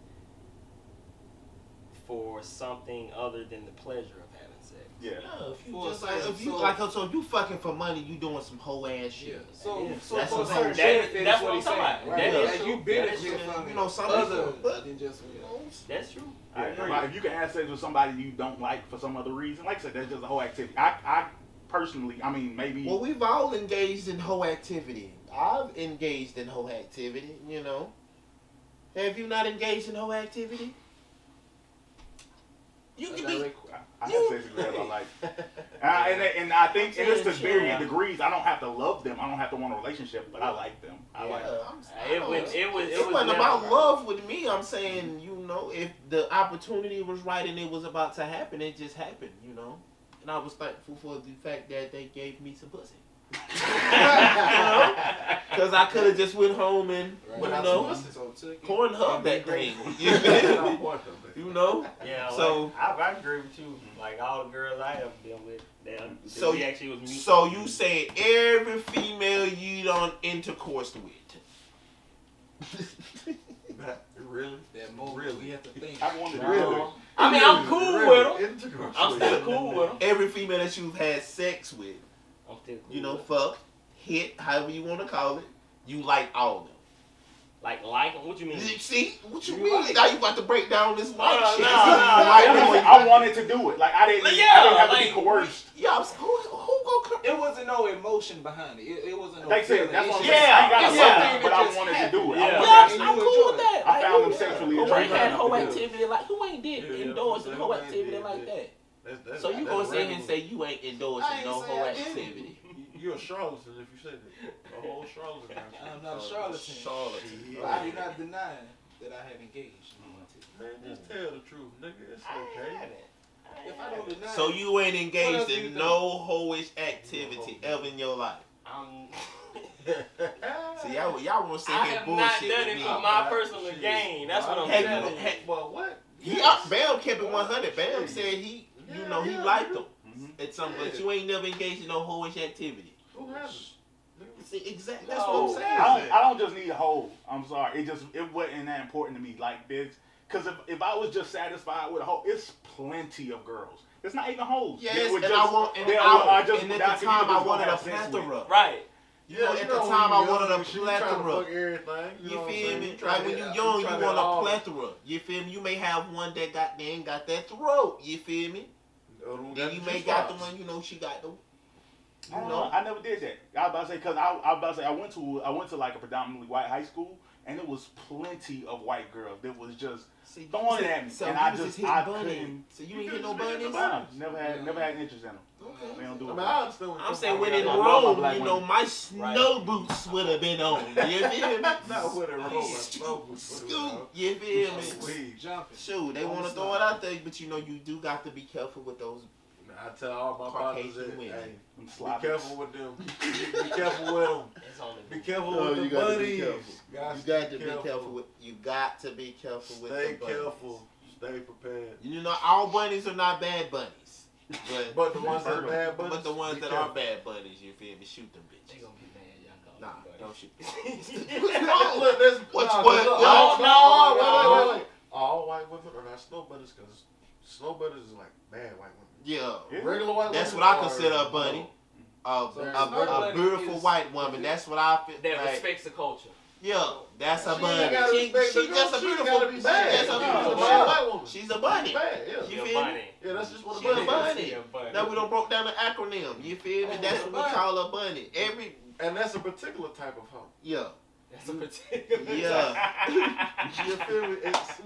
for something other than the pleasure of having sex. sex. Yeah. Yeah, if you For a just like certain- if you so- like so if you fucking for money, you doing some whole ass shit. Yeah. So Yeah. so That's for a what I'm certain saying. benefit, That's is what what I'm he's talking saying. about. Right? That is As true. you That benefit is true. from You know, some other people, but than just That's true. I Yeah, agree. like, if you can have sex with somebody you don't like for some other reason, like I said, that's just a whole activity. I personally, I mean, maybe. well, we've all engaged in whole activity. I've engaged in whole activity. You know, have you not engaged in whole activity? You can be. I have sex with girls I like. And I think, and it's to varying degrees. I don't have to love them. I don't have to want a relationship, but I like them. I like them. It wasn't about love with me. I'm saying, you know, if the opportunity was right and it was about to happen, it just happened, you know. And I was thankful for the fact that they gave me some pussy. Because I could have just went home and, you know, Pornhub that thing. You know? Yeah, So- like, I agree with you. Like all the girls I have been with, So we actually was mutual. So you saying every female you done intercourse with? Really? That moment Really? we have to think. I wanted to Really? I mean, I'm cool with them. Intercourse. I'm still cool with them. Every female that you've had sex with, I'm still cool. you know, with 'em. fuck, hit, however you want to call it, you like all of them. like what you mean? You see? What you You mean? like- Now you about to break down this white No, shit. no, You no, like no, them no. when you- I wanted to do it. Like I didn't have to be like, coerced. Yeah, who go It wasn't no emotion behind it. It wasn't no Like I said, feeling. that's It's what I'm just- saying. I ain't got it's to something love them, but that I just wanted to happened. do it. Yeah. I Yeah, wanted and I'm you cool enjoy with it. that. I found them who- sexually who ain't attractive. had whole Yeah. activity like who ain't did Yeah, endorse yeah, whole who ain't activity did like that? that? So you gonna sit here and say you ain't I endorsing ain't no saying whole I didn't. activity? You're a charlatan if you say that. A whole charlatan. I'm not a charlatan. Charlatan. But I do not deny that I have engaged. Man, just tell the truth, nigga. It's I okay. haven't. If I don't deny So it, you ain't What else engaged do you in think? no hoish activity ever in your life? See, y'all want to sit I here have not bullshit done with it me. for my personal gain. That's what I'm Have telling you- you. Well, what? Bam kept it 100. Bam said he liked them. Mhm. It's something, but you ain't never engaged in no hoish activity. Who hasn't? See, exactly. That's No. what I'm saying. I don't just need a hole. I'm sorry. It wasn't that important to me like this. Because if I was just satisfied with a hole, it's plenty of girls. It's not even hoes. Yes, They would and just- I want, and, they- I, just- and at that's the who you time I just wanted gonna a have sex with. plethora. Right. You know, at the time I wanted a plethora. Fuck everything. You know what I'm feel saying? me? try Like to when hit- you young, you try to want hit a all- plethora. You feel me? You may have one that ain't got that throat. You feel me? Then you may got the one, you know, she got the. I don't know. I never did that. I was about to say because I was about to say I went to like a predominantly white high school and it was plenty of white girls that was just See, throwing it at me, so and you I was just hitting I bunnies. couldn't. So you ain't hit no couldn't hit bunnies? the Never had interest in them. Okay. They don't do I it. mean, I understand what I'm you're saying talking when in about. I love my Rome, black you know, women. my snow boots would have been on. You feel me? Not with a roll. Scoot. You feel me? Please. jumping. Shoot, they want to throw it out there, but you know, you do got to be careful with those. I tell all my partners Caucasian that, women. hey, Them be sloppy. careful with them. Be careful with them. It's only Be careful No, with you the gotta be buddies. careful. You got to be careful with. You got to be careful with. Stay the bunnies. careful. Stay prepared. You know, all bunnies are not bad bunnies, But the ones that are bad buddies. but the ones be that careful. are bad bunnies, you feel me? Shoot them They bitches. gonna be mad, y'all Nah, call don't shoot. No, look, that's What- nah, what- look, what? wait. All white women are not snow bunnies because snow bunnies is like bad white women. Yeah, Regular white that's women what I are- consider a bunny. A bunny beautiful is- white woman. That's what I feel. That Like, respects the culture. yeah, that's a She bunny. ain't gotta respect She the girl, just a she beautiful. gotta be She bad. just a She's a beautiful. bad white woman. She's a bunny. Bad, yeah. You You're feel me? bunny. Yeah, that's just what a She's a bunny is. bunny. You're a bunny. Now we don't broke down the acronym. You feel me? Oh, That's a what we bunny. call a bunny. Every And that's a particular type of hoe. yeah. That's a particular. Yeah. You feel me?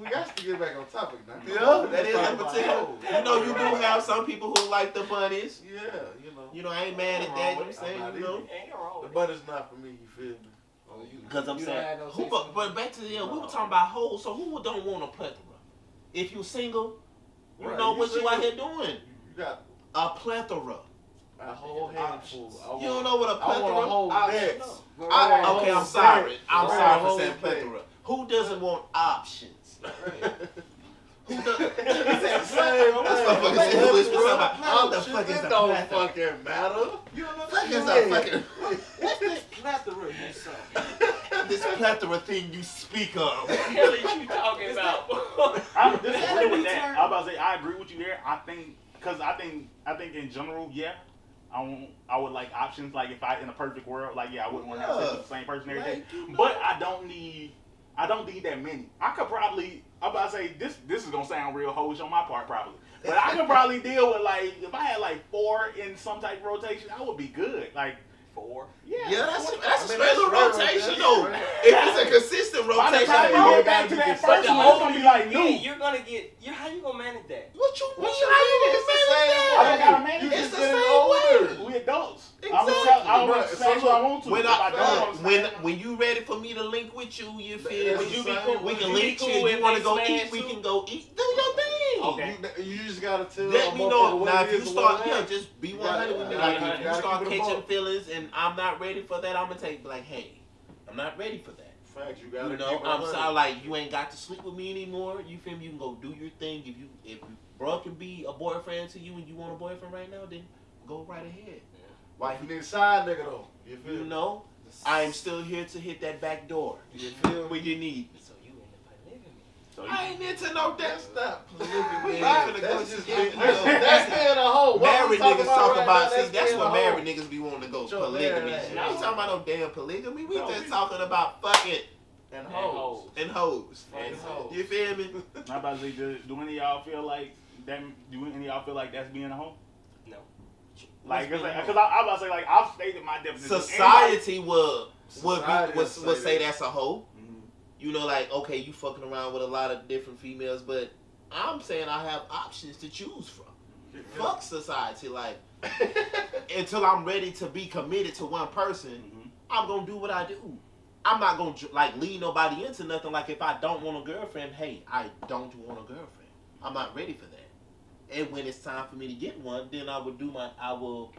We got to get back on topic now. Yeah, that is Talk a about particular. hoes. You know, you do have some people who like the bunnies. Yeah, you know. You know, I ain't mad at that. You know what I'm saying? I'm not You know, Ain't no wrong The with it. bunny's not for me, you feel me? Oh, you- because I'm you don't saying, have no who, sex but, with but them. back to the we were talking about hoes. So who don't want a plethora? If you single, you Right, know you what you out single. here doing. You got A plethora. a whole handful. You don't know what a I want a plethora? whole Options. net. Right. Okay, I'm whole sorry. thing. I'm Right, sorry for whole saying thing. plethora. Who doesn't want options? Right. Who does? Same, This motherfucker said, who is talking about? What the fuck is It a don't plethora? fucking matter. You don't know Fuck is Yeah. a fucking what's this plethora you saw? this plethora thing you speak of? What the hell are you talking about? I'm Is that disagree a with new that. term? I was about to say I agree with you there. I think because I think in general, yeah, I would like options. Like if I in a perfect world, like yeah, I wouldn't want to have sex with the same person every day. But I don't need that many. I could probably. I'm about to say this is gonna sound real hoish on my part probably, but I could probably deal with like if I had like 4 in some type of rotation, I would be good. Like 4. Yeah, that's a that's regular right, rotation that's though. right. If it's a consistent by the rotation, time you then get back to that But first the one, it's older gonna be like you new. get, you're gonna get. How you gonna manage that? what you mean? What you How mean? you It's the gonna same manage I don't that? gotta manage It's it. the getting same older. way. We adults. Exactly. I'm gonna Right, sex so what I want to. When If I don't, when you ready for me to link with you, you feel That's me? the you be same cool? way. We Would can you be link cool you. if You want to they go smash eat? We too? can go eat. Do your thing. Okay. You just gotta tell Let a me know. motherfucker what Now, it if you is and start, what it yeah, ain't. just be You 100 with me. gotta- Like, you if you gotta start keep it catching above. feelings and I'm not ready for that, I'm gonna take like, hey, I'm not ready for that. Facts, you gotta You know, keep it I'm 100. sorry, like you ain't got to sleep with me anymore. You feel me? You can go do your thing. If bro can be a boyfriend to you and you want a boyfriend right now, then go right ahead. Why you need a side nigga though? You feel You me? know, I am still here to hit that back door. You feel What me? you need. So you into polygamy? So I ain't into no that That's stuff. not polygamy. We That's ain't finna go just to- being, you know, that's being a hoe. What Married we talking niggas talk right about, now, see, that's being what a married hoe. niggas be wanting to go, Sure, polygamy man, shit. no. I ain't talking about no damn polygamy. We No, just we- talking about fucking And And hoes. hoes. and hoes. And hoes. You feel me? I'm about to say, do any of y'all feel like that? Do any of y'all feel like that's being a hoe? No. Like, What's being a because hoe? I'm about to say, like, I've stated my definition. Society would Society would say say that. that's a hoe. Mhm. You know, like, okay, you fucking around with a lot of different females, but I'm saying I have options to choose from. Fuck society, like, until I'm ready to be committed to one person, Mhm. I'm gonna do what I do. I'm not gonna like lead nobody into nothing. Like if I don't want a girlfriend, hey, I don't want a girlfriend. I'm not ready for that. And when it's time for me to get one, then I will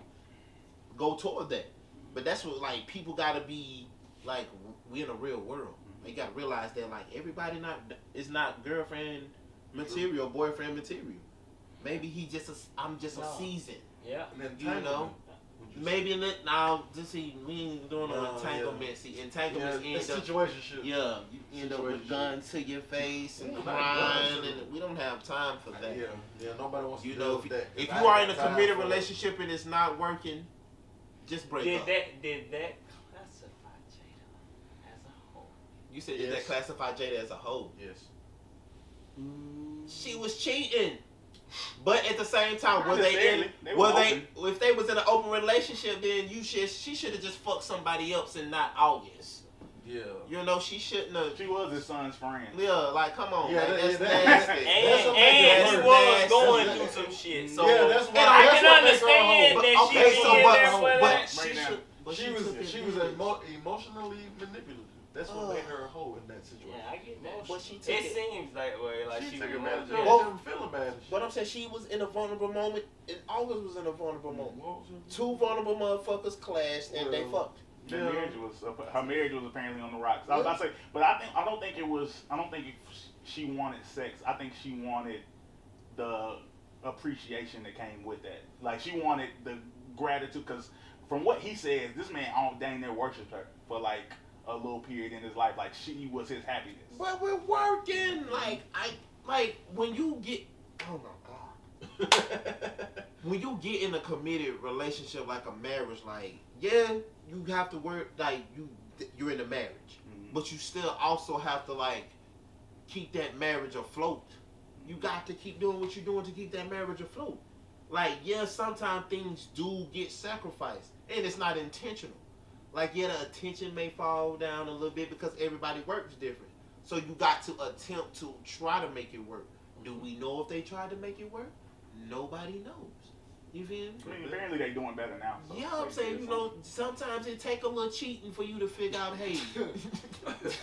go toward that. But that's what like people gotta be like. We in a real world. You gotta realize that like everybody is not girlfriend material, boyfriend material. Maybe I'm just a No. season. Yeah. You know. Maybe in it now. Just see, we ain't doing no entanglement. See, entanglements it's end up. situationship. Yeah, you end up with Situationship. guns to your face and Yeah, not crying, guns. and we don't have time for that. Yeah, nobody wants to You deal know, with that. if I you are ain't in a got time committed for it. relationship and it's not working, just break Did up. that classify Jada as a hoe? You said did Yes. that classify Jada as a hoe? Yes. She was cheating, but at the same time, Not necessarily. They were were they if they was in an open relationship, then she should have just fucked somebody else and not August. Yeah. You know, she shouldn't have. She was his son's friend. Yeah, like come on, Yeah, like, that's that- nasty. That's what And make it he worse. was That's going nasty. through some shit. So Yeah, that's why. And I that's can what make her a understand hoe. that But, she okay, be so in but, there for but that. she Right now. should. But She was took emotionally manipulative. That's what made her a hoe in that situation. Yeah, I get that. But she took It it. seems like she she took was advantage yeah. of Well, him feeling bad and shit. But I'm saying she was in a vulnerable moment, and August was in a vulnerable moment. What was it? Two vulnerable motherfuckers clashed, and they Well, fucked. Their Yeah. marriage was her marriage was apparently on the rocks. I was about to say, but I don't think she wanted sex. I think she wanted the appreciation that came with that. Like she wanted the gratitude because from what he says, this man dang near worshipped her for like a little period in his life. Like she was his happiness. But we're working. Like when you get. Oh my god. When you get in a committed relationship like a marriage, like yeah, you have to work. Like you're in a marriage, but you still also have to like keep that marriage afloat. You got to keep doing what you're doing to keep that marriage afloat. Like yeah, sometimes things do get sacrificed, and it's not intentional. Like yeah, the attention may fall down a little bit because everybody works different. So you got to attempt to try to make it work. Do we know if they tried to make it work? Nobody knows. You feel me? I mean, apparently they doing better now. So Yeah, I'm saying, you know, sometimes it take a little cheating for you to figure out, hey,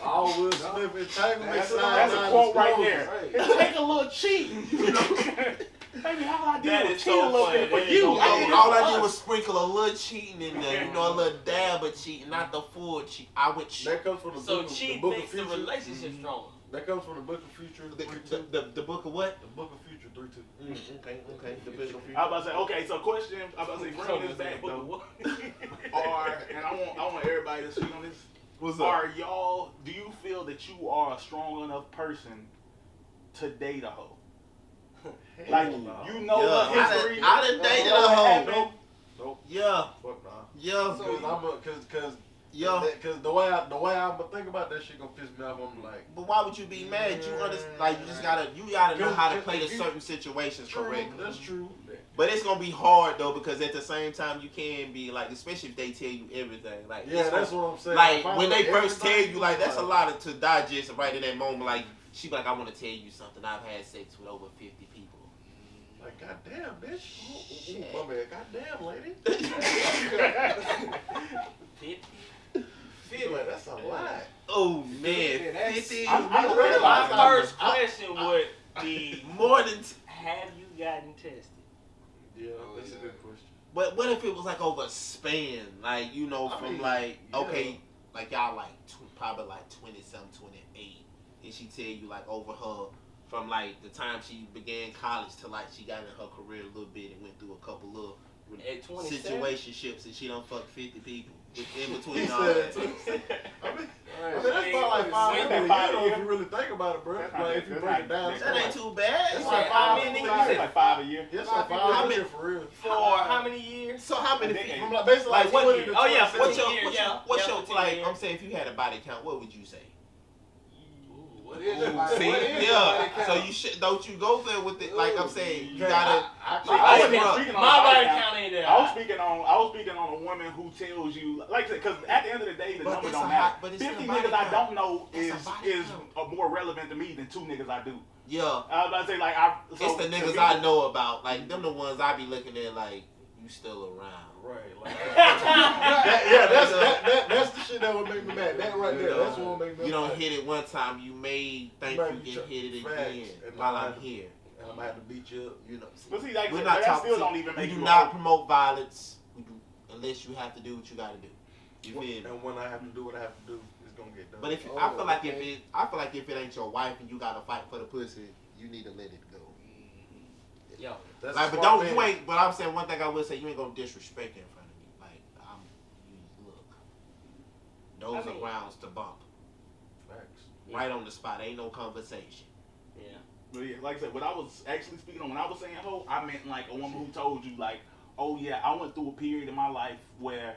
All Will Smith entanglement That's signs a on quote right disclosure. there. It take a little cheating. You know? Baby, how I That did is was so cheat a little funny. bit for That is you. so I funny. did it all for I did us. was sprinkle a little cheating in there, you know, a little dab of cheating, not the full cheat. I went That comes from the So book of, cheat the book makes of the Future. relationship stronger. That comes from the book of Future 3-2. the book of what? The book of Future 3-2. Okay, the book of future. I was about to say, okay, so question, I was about to say, bring this back though. And I want everybody to speak on this. What's Do you feel that you are a strong enough person to date a hoe? Like, Hell no. you know Yeah, the history. I done dated you a know what hoe. happened. Nope. Yeah, Fuck nah. yeah, Cause the way I'm gonna think about that shit gonna piss me off. I'm like, but why would you be mad? You understand? Like you gotta know how to play the certain situations true, correctly. that's true. But it's gonna be hard though because at the same time you can be like, especially if they tell you everything. Like Yeah, that's what I'm saying. like If I when know they first tell everything, you, like that's a lot to digest right in that moment. Like she be like, I want to tell you something. I've had sex with over 50 people. Like, goddamn, bitch. Shit. My man, goddamn, lady. 50. Like, that's a lot. Oh man, That's- 50. I'm ready. My first question would be, More than. have you gotten tested? Yeah, that's a good question. But what if it was like over a span, like you know, I from mean, like yeah. okay, like y'all like probably like 20-something, 28, and she tell you like over her from like the time she began college to like she got in her career a little bit and went through a couple little At 27? situationships and she done fuck 50 people in He between all that. said, I mean, Right. that's not like 5 When- million, when- you know, if you really think about it, bro. That's not Like, that- if you that's break not- it down, That ain't too bad. That's Yeah, like how 5 many million. niggas? Like 5 a year. That's like 5 How million many- for real. For how many years? So how many? A decade. From like basically Like like what 20 year? to Oh, yeah, 27. What's your 10 years, what's yeah, your 10 like? years. I'm saying if you had a body count, what would you say? What is Ooh, your body? See, What is your yeah. body count? So you should don't you go there with it? Like I'm saying, you Okay, gotta. I I wasn't Bruh, speaking on my the body count. count ain't that I was high. speaking on a woman who tells you, like, because at the end of the day, the But number it's don't a matter. hot- but it's 50 a body niggas I count. don't know It's a body is count. more relevant to me than 2 niggas I do. Yeah, I was about to say, like, it's the to niggas me- I know about. Like them, the ones I be looking at. Like you still around. Right, like that's the shit that would make me mad. That right there, that's what would make me mad. You don't hit it one time, you may think Right, you can hit it facts. again And while I- I'm here. And I'm gonna have to beat you up, you know. But see, like, We're that not talking. still don't even make We you do a not hoe. promote violence. We do, unless you have to do what you got to do. You feel me? And when I have to do what I have to do, it's gonna get done. But if Oh, I feel like okay. I feel like if it ain't your wife and you gotta fight for the pussy, you need to let it go. Yo, that's Like, a but smart don't you man. ain't. But I'm saying one thing I will say, you ain't gonna disrespect in front of me. Like you look, those I mean- are grounds to bump Facts. right on the spot. Ain't no conversation. yeah. But yeah, like I said, what I was actually speaking on when I was saying hoe, I meant like a woman who told you, like, oh yeah, I went through a period in my life where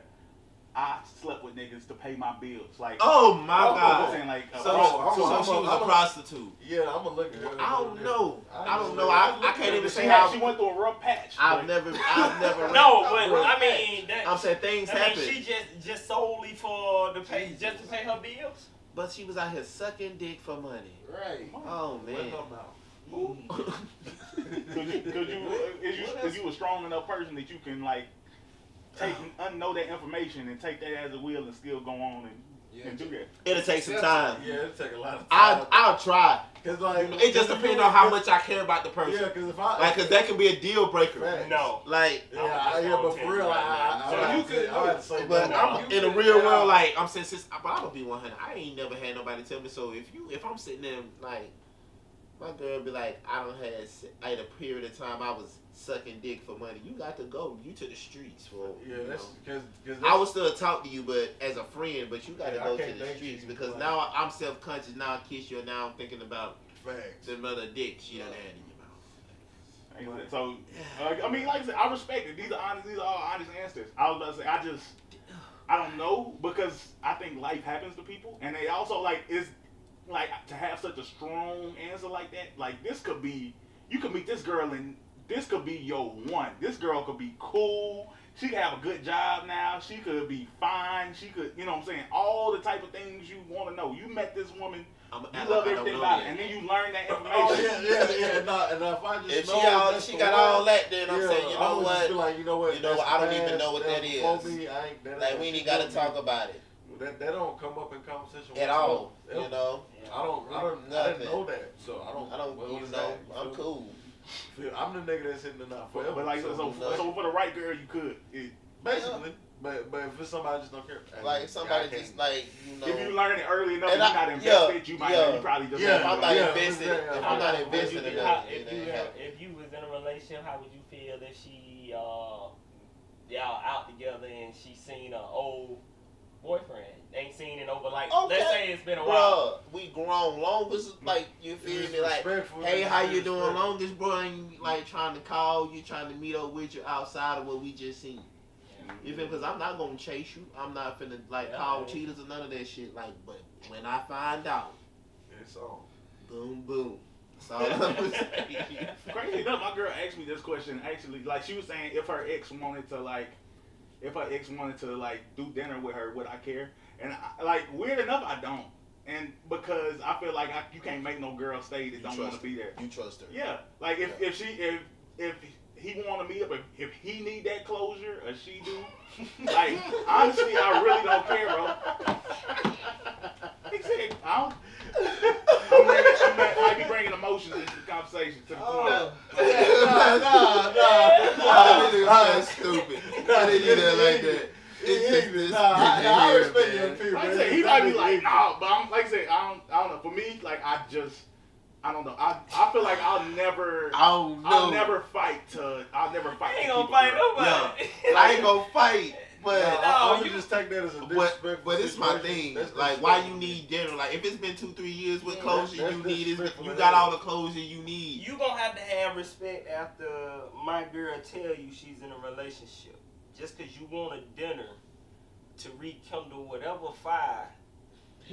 I slept with niggas to pay my bills. Like, Oh my Oh, I'm God. saying like, So, I'm so a- she was I'm a a- prostitute. Yeah, I'm gonna look at her. I don't know. I don't know. I I can't even she, say had, how. she went through a rough patch. I've but- never. No, but I mean, that, I'm saying things I mean, happen. she just solely for the pay, just to pay her bills. But she was out here sucking dick for money. Right. Oh Let man. her mouth. Is you a strong enough person that you can like take unknow that information and take that as a will and still go on and do that? It'll take some time. Yeah, it'll take a lot of time. I'll try. Cause like It just depends on how much I care about the person. Yeah, cause if I Like, cause that can be a deal breaker. Facts. No. Like, Yeah, but for real, I you would could- have to say but that. I'm in the real world, like I'm saying, but I'm gonna be 100. I ain't never had nobody tell me. So if I'm sitting there, like, my girl be like, I don't have at a period of time I was sucking dick for money. You got to go. You to the streets for. Yeah, you that's know. because I would still talk to you, but as a friend. But you got to Yeah, I go to can't the date streets you, because like- now I'm self conscious. Now I kiss you. And now I'm thinking about facts. the other dicks she done had in your mouth. So I mean, like I said, I respect it. These are all honest answers. I was about to say, I don't know because I think life happens to people, and they also like it's like to have such a strong answer like that. Like this could be, you could meet this girl and this could be your one. This girl could be cool. She could have a good job now. She could be fine. She could, you know what I'm saying, all the type of things you want to know. You met this woman, I'm you love everything about it, and then you learn that information. Oh yeah. Nah, and if I just If know she that's got the all one, that, then I'm yeah, saying, you I know would just what? be like, you know what? You know that's what? I don't even past, know what that that's before is. me. I ain't, that Like ain't we ain't shit got to with talk me. about it That don't come up in conversation at all. You know. I didn't Nothing. know that, so I don't. What You was know. that? I'm cool. I'm the nigga that's hitting the knot forever. But like so for the right girl, you could. basically, but if it's somebody I just don't care. Like if somebody I can't. just like you know. If you learn it early enough, And and I- you're not invested, you might yeah. you probably just Yeah, If I'm not yeah, invested, yeah. if I'm not Would you invested be- in how- that, it ain't happening. if you was in a relationship, how would you feel if she y'all out together and she seen a old boyfriend. Ain't seen it over like Okay. let's say it's been a while. Bruh, we grown. Longest, like, you feel me? Like, Disrespectful, hey, how you doing? disrespectful. Longest, bro, ain't like trying to call you, trying to meet up with you outside of what we just seen. You feel me? Because I'm not gonna chase you. I'm not finna like call cheaters or none of that shit. Like, but when I find out, It's on. boom, boom. That's all I'm gonna say. Crazy enough, my girl asked me this question. Actually, like she was saying, if her ex wanted to do dinner with her, would I care? And like weird enough, I don't. And because I feel like you can't make no girl stay that don't want to be there. You trust her. Yeah, like if he want to meet up, if he need that closure or she do, like honestly, I really don't care, bro. He said, I be bringing emotions into the conversation to the point. That's stupid. I didn't do that like that. I respect your opinion. Like I said, he might be like, no, but I'm like I said, I don't know. For me, like I don't know. I feel like I'll never fight. I'll never fight. You ain't gonna fight nobody. No, I ain't gonna fight. But I would just take that as a disrespectful but it's my thing. That's Like, why you need dinner? Like, if it's been 2-3 years, what closure that's you need is disrespectful you as got hell. all the closure you need. You gonna have to have respect after my girl tell you she's in a relationship. Just cause you want a dinner to rekindle whatever fire.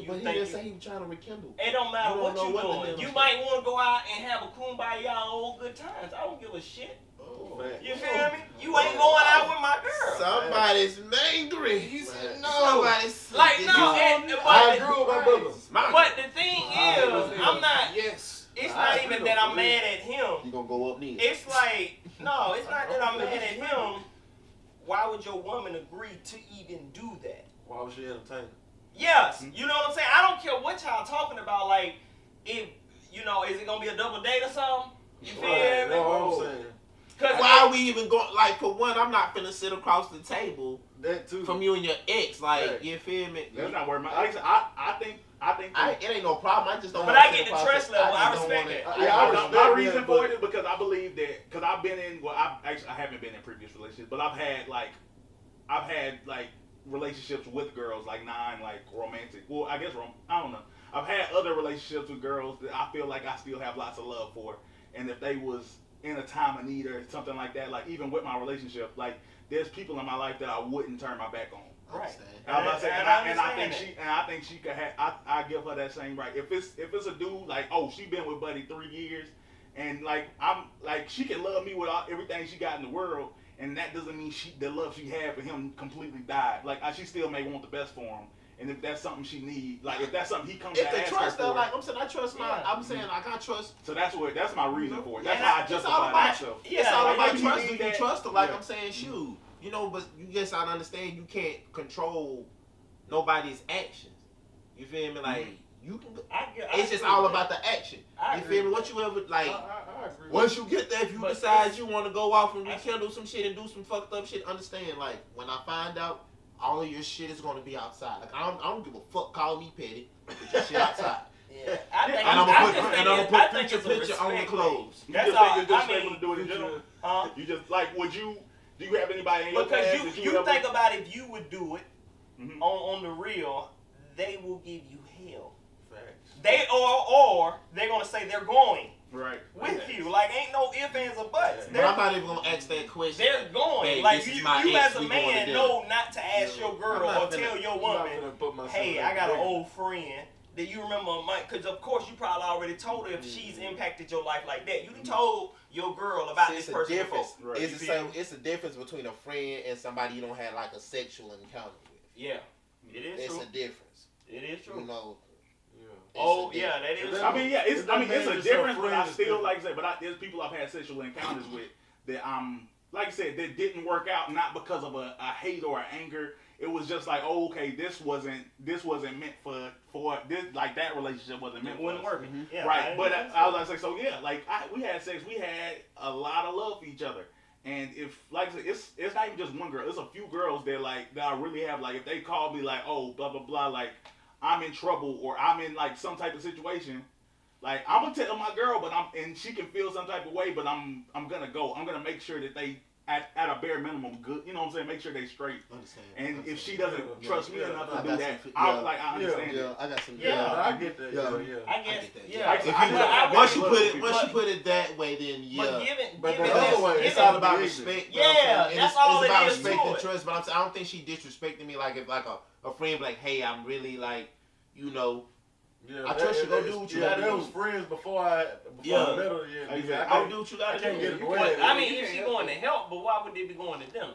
But he didn't say he was trying to rekindle. It don't matter You what don't you know what the doing. dinner You is. might want to go out and have a kumbaya old good times. I don't give a shit. Oh, You feel me? You ain't going out with my girl. somebody's angry. You said no. Somebody's Like no, I agree with my brother. but the thing is, I'm not. Yes. It's I not agree even though, that I'm for mad at him. You gonna go up next? It's like no, it's not that I'm mad at him. Why would your woman agree to even do that? Why would she entertain it? Yes, you know what I'm saying? I don't care what y'all talking about. Like, if, is it going to be a double date or something? You feel me? That's what I'm saying. Cause Why are we even going? Like, for one, I'm not finna sit across the table That too. from you and your ex. Like, Right. you feel me? That's not where my. Like I said, I think. It ain't no problem. I just don't. But wanna I sit get the across trust level. I just don't respect wanna- that. Yeah, I my respect reason that, for but- it is because I believe that because I've been in I haven't been in previous relationships, but I've had relationships with girls like romantic. Well, I guess I don't know. I've had other relationships with girls that I feel like I still have lots of love for, and if they was in a time of need or something like that, like even with my relationship, like there's people in my life that I wouldn't turn my back on. I understand. I think she could have. I give her that same right. If it's a dude like, oh, she been with Buddy 3 years, and like I'm like she can love me with everything she got in the world, and that doesn't mean the love she had for him completely died. Like she still may want the best for him, and if that's something she need, like if that's something he comes If to the ask her trust, for, though, like I'm saying, I trust my. Yeah. I'm saying like I trust. so that's my reason for it. That's Yeah, how I It's all justify about. myself. It's all like, about maybe he trust. need Do you that. trust her? Like Yeah. I'm saying, shoot. But you guess I understand you can't control nobody's actions. You feel me? Like you can. It's just all about the action. I You agree feel me? with What you ever like? I agree. Once you get there, if you But decide you want to go off and rekindle some shit and do some fucked up shit, understand? Like when I find out, all of your shit is gonna be outside. Like I don't give a fuck. Call me petty. Put your shit outside. Yeah, I think And I'm gonna I put think picture it's a picture on the respect clothes. thing. You That's just all. think it's I disrespectful mean, to do it in general? huh? You just like do you have anybody in your Because past that you ever- think about if you would do it Mhm. on the real, they will give you hell. Facts. They or they're gonna say they're going Right. with you. Like ain't no ifs ands or buts. But I'm not even gonna ask that question. They're going. Babe, Like this is you my ex, as a we going man to know not to ask your I'm girl not or finna- tell your I'm not woman, finna put myself hey, in I got that an old friend that you remember Mike, because of course you probably already told her if she's impacted your life like that. You done told your girl about See, this it's a person difference. before. Right. It's You the feel same. me? It's a difference between a friend and somebody you don't have like a sexual encounter with. Yeah, it is It's true. a difference. It is true. You know. Yeah. it's Oh a yeah, difference. that is. I true. I mean, yeah, it's It doesn't a mean it's difference, your but I friend, it's still different. like I said, there's people I've had sexual encounters with that like I said, that didn't work out not because of a hate or anger. It was just like, oh, okay, this wasn't meant for this, like that relationship wasn't meant It for wasn't us. working. Mhm. Yeah, Right, but understand. I was like, so yeah, like we had sex, we had a lot of love for each other, and if like I said, it's not even just one girl, it's a few girls that I really have, like if they call me like, oh, blah blah blah, like I'm in trouble or I'm in like some type of situation, like I'm gonna tell my girl, and she can feel some type of way, but I'm gonna go, I'm gonna make sure that they at a bare minimum good. You know what I'm saying? Make sure they straight. Understand. And if she doesn't trust me enough I to do got that, some- I yeah. like I understand Yeah, it. I got some. Yeah. I get that. Yeah. Yeah. I guess, get that, yeah. If you Once you but- put it, once but- you put it that way, then But yeah. given, But given the this, other way, It's given- all about Ignorant. respect. Yeah, you know what I'm saying? And that's it's all it about is respect to and it. trust. But I don't think she disrespecting me like if like a friend like, hey, I'm really like, you know, Yeah, I trust you, go do what you gotta That do. was friends before I Yeah. met her. Yeah, Exactly. go do what you gotta I can't do. get it You away. can't- I mean, You if can't she help going it. to help, but why would they be going to dinner?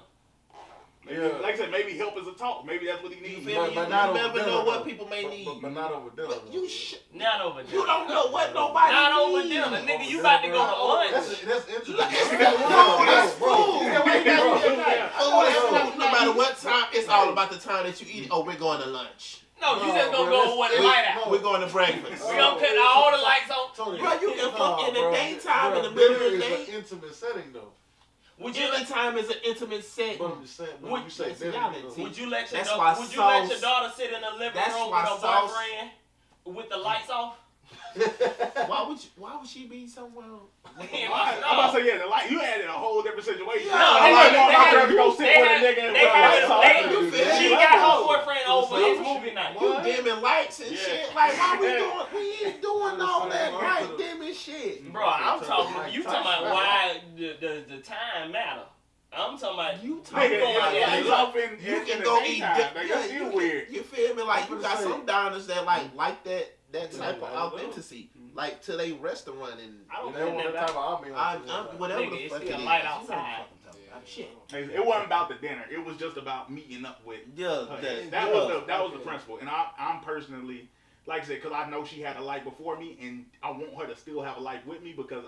Maybe, Yeah. like I said, maybe help is a talk. Maybe that's what he You needs. feel me? But You not over never dinner, know what though. people may need. But not over dinner. But though. Not over dinner. You don't know what nobody Not over needs. dinner, nigga. You about to go to lunch. That's interesting. That's food. Yeah, why you gotta do that? Oh, that's food. No matter what time, it's all about the time that you eat. Oh, we're going to lunch. No, you No, just gonna bro, go with the that's- light out. We're going to breakfast. We gonna cut all the lights on. Tony, Bro, you can fuck in the bro. daytime, in the Bro, middle of dinner the is day. an intimate setting, though. Would you let Anytime is an intimate setting. But I'm just saying, Would- when you say that's dinner, reality. you know, would you let your That's daughter, why would you let your sauce- daughter sit in the living that's room why with her sauce- boyfriend with the lights off? Why would she be somewhere? Damn, I'm about to say, yeah, the light, you added a whole different situation. Yeah, I'm they like, had- my they girl to go had- sit they with a had- nigga and they put the had- lights off. they- You feel She me? got her boyfriend over. It's movie night. You dimming lights and Yeah. shit. Like, why we Yeah. doing? We ain't doing all that Yeah. bright dimming shit. Bro, I'm talking. You talking about why the time matter? I'm talking about You Nigga, talking going about yeah, like, it's off in you in can the go eat. daytime. Like, Yeah, that's you still can- weird. You feel me? Like you I'm got saying- some diners that like that type of Yeah, authenticity, like to they restaurant and I don't They want care that type of ambiance. whatever Nigga, the it's fuck still it is. light You know what the outside. fuck I'm talking about. Shit. It wasn't about the dinner. It was just about meeting up with. Yeah, That was the principle, and I'm personally, like I said, because I know she had a life before me, and I want her to still have a life with me because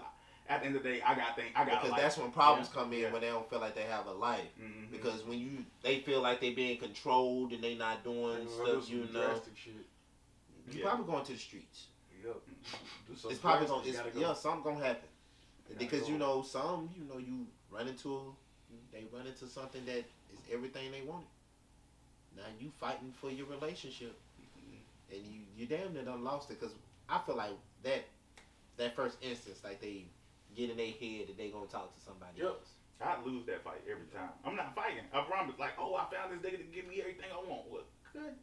at the end of the day, I got a because life. that's when problems Yeah. come in Yeah. when they don't feel like they have a life. Mhm. Because when they feel like they being controlled and they not doing stuff, you know, Drastic shit. you Yeah. probably going to the streets. Yep. Do something It's probably drastic, gonna, you gotta go. something gonna happen. Gotta Because go. you know, you run into, they run into something that is everything they wanted. Now you fighting for your relationship, and you damn near done lost it. Because I feel like that first instance, like they get in their head that they gonna talk to somebody Yep. else. I lose that fight every time. I'm not fighting. I promise. Like, oh, I found this nigga to give me everything I want. Well, good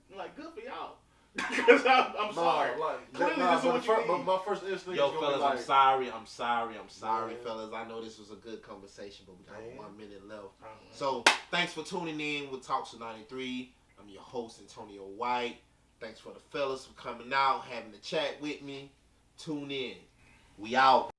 for y'all. Because I'm sorry. Clearly, this is what you but need. my first instinct Yo, is gonna fellas, be like, I'm sorry, Yeah. fellas. I know this was a good conversation, but we got Man. 1 minute left. Oh, So, thanks for tuning in with Talks of 93. I'm your host, Antonio White. Thanks for the fellas for coming out, having a chat with me. Tune in. We out.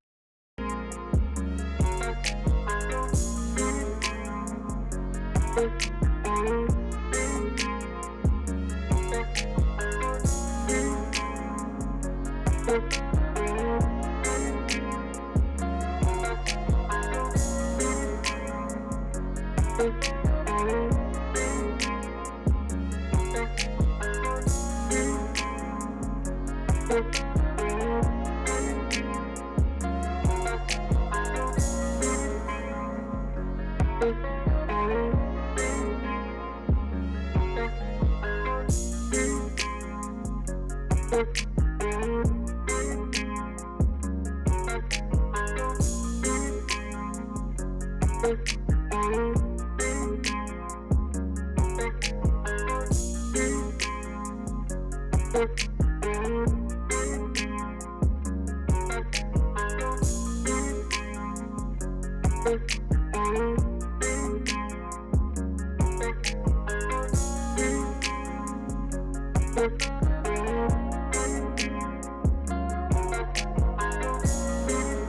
Thank you.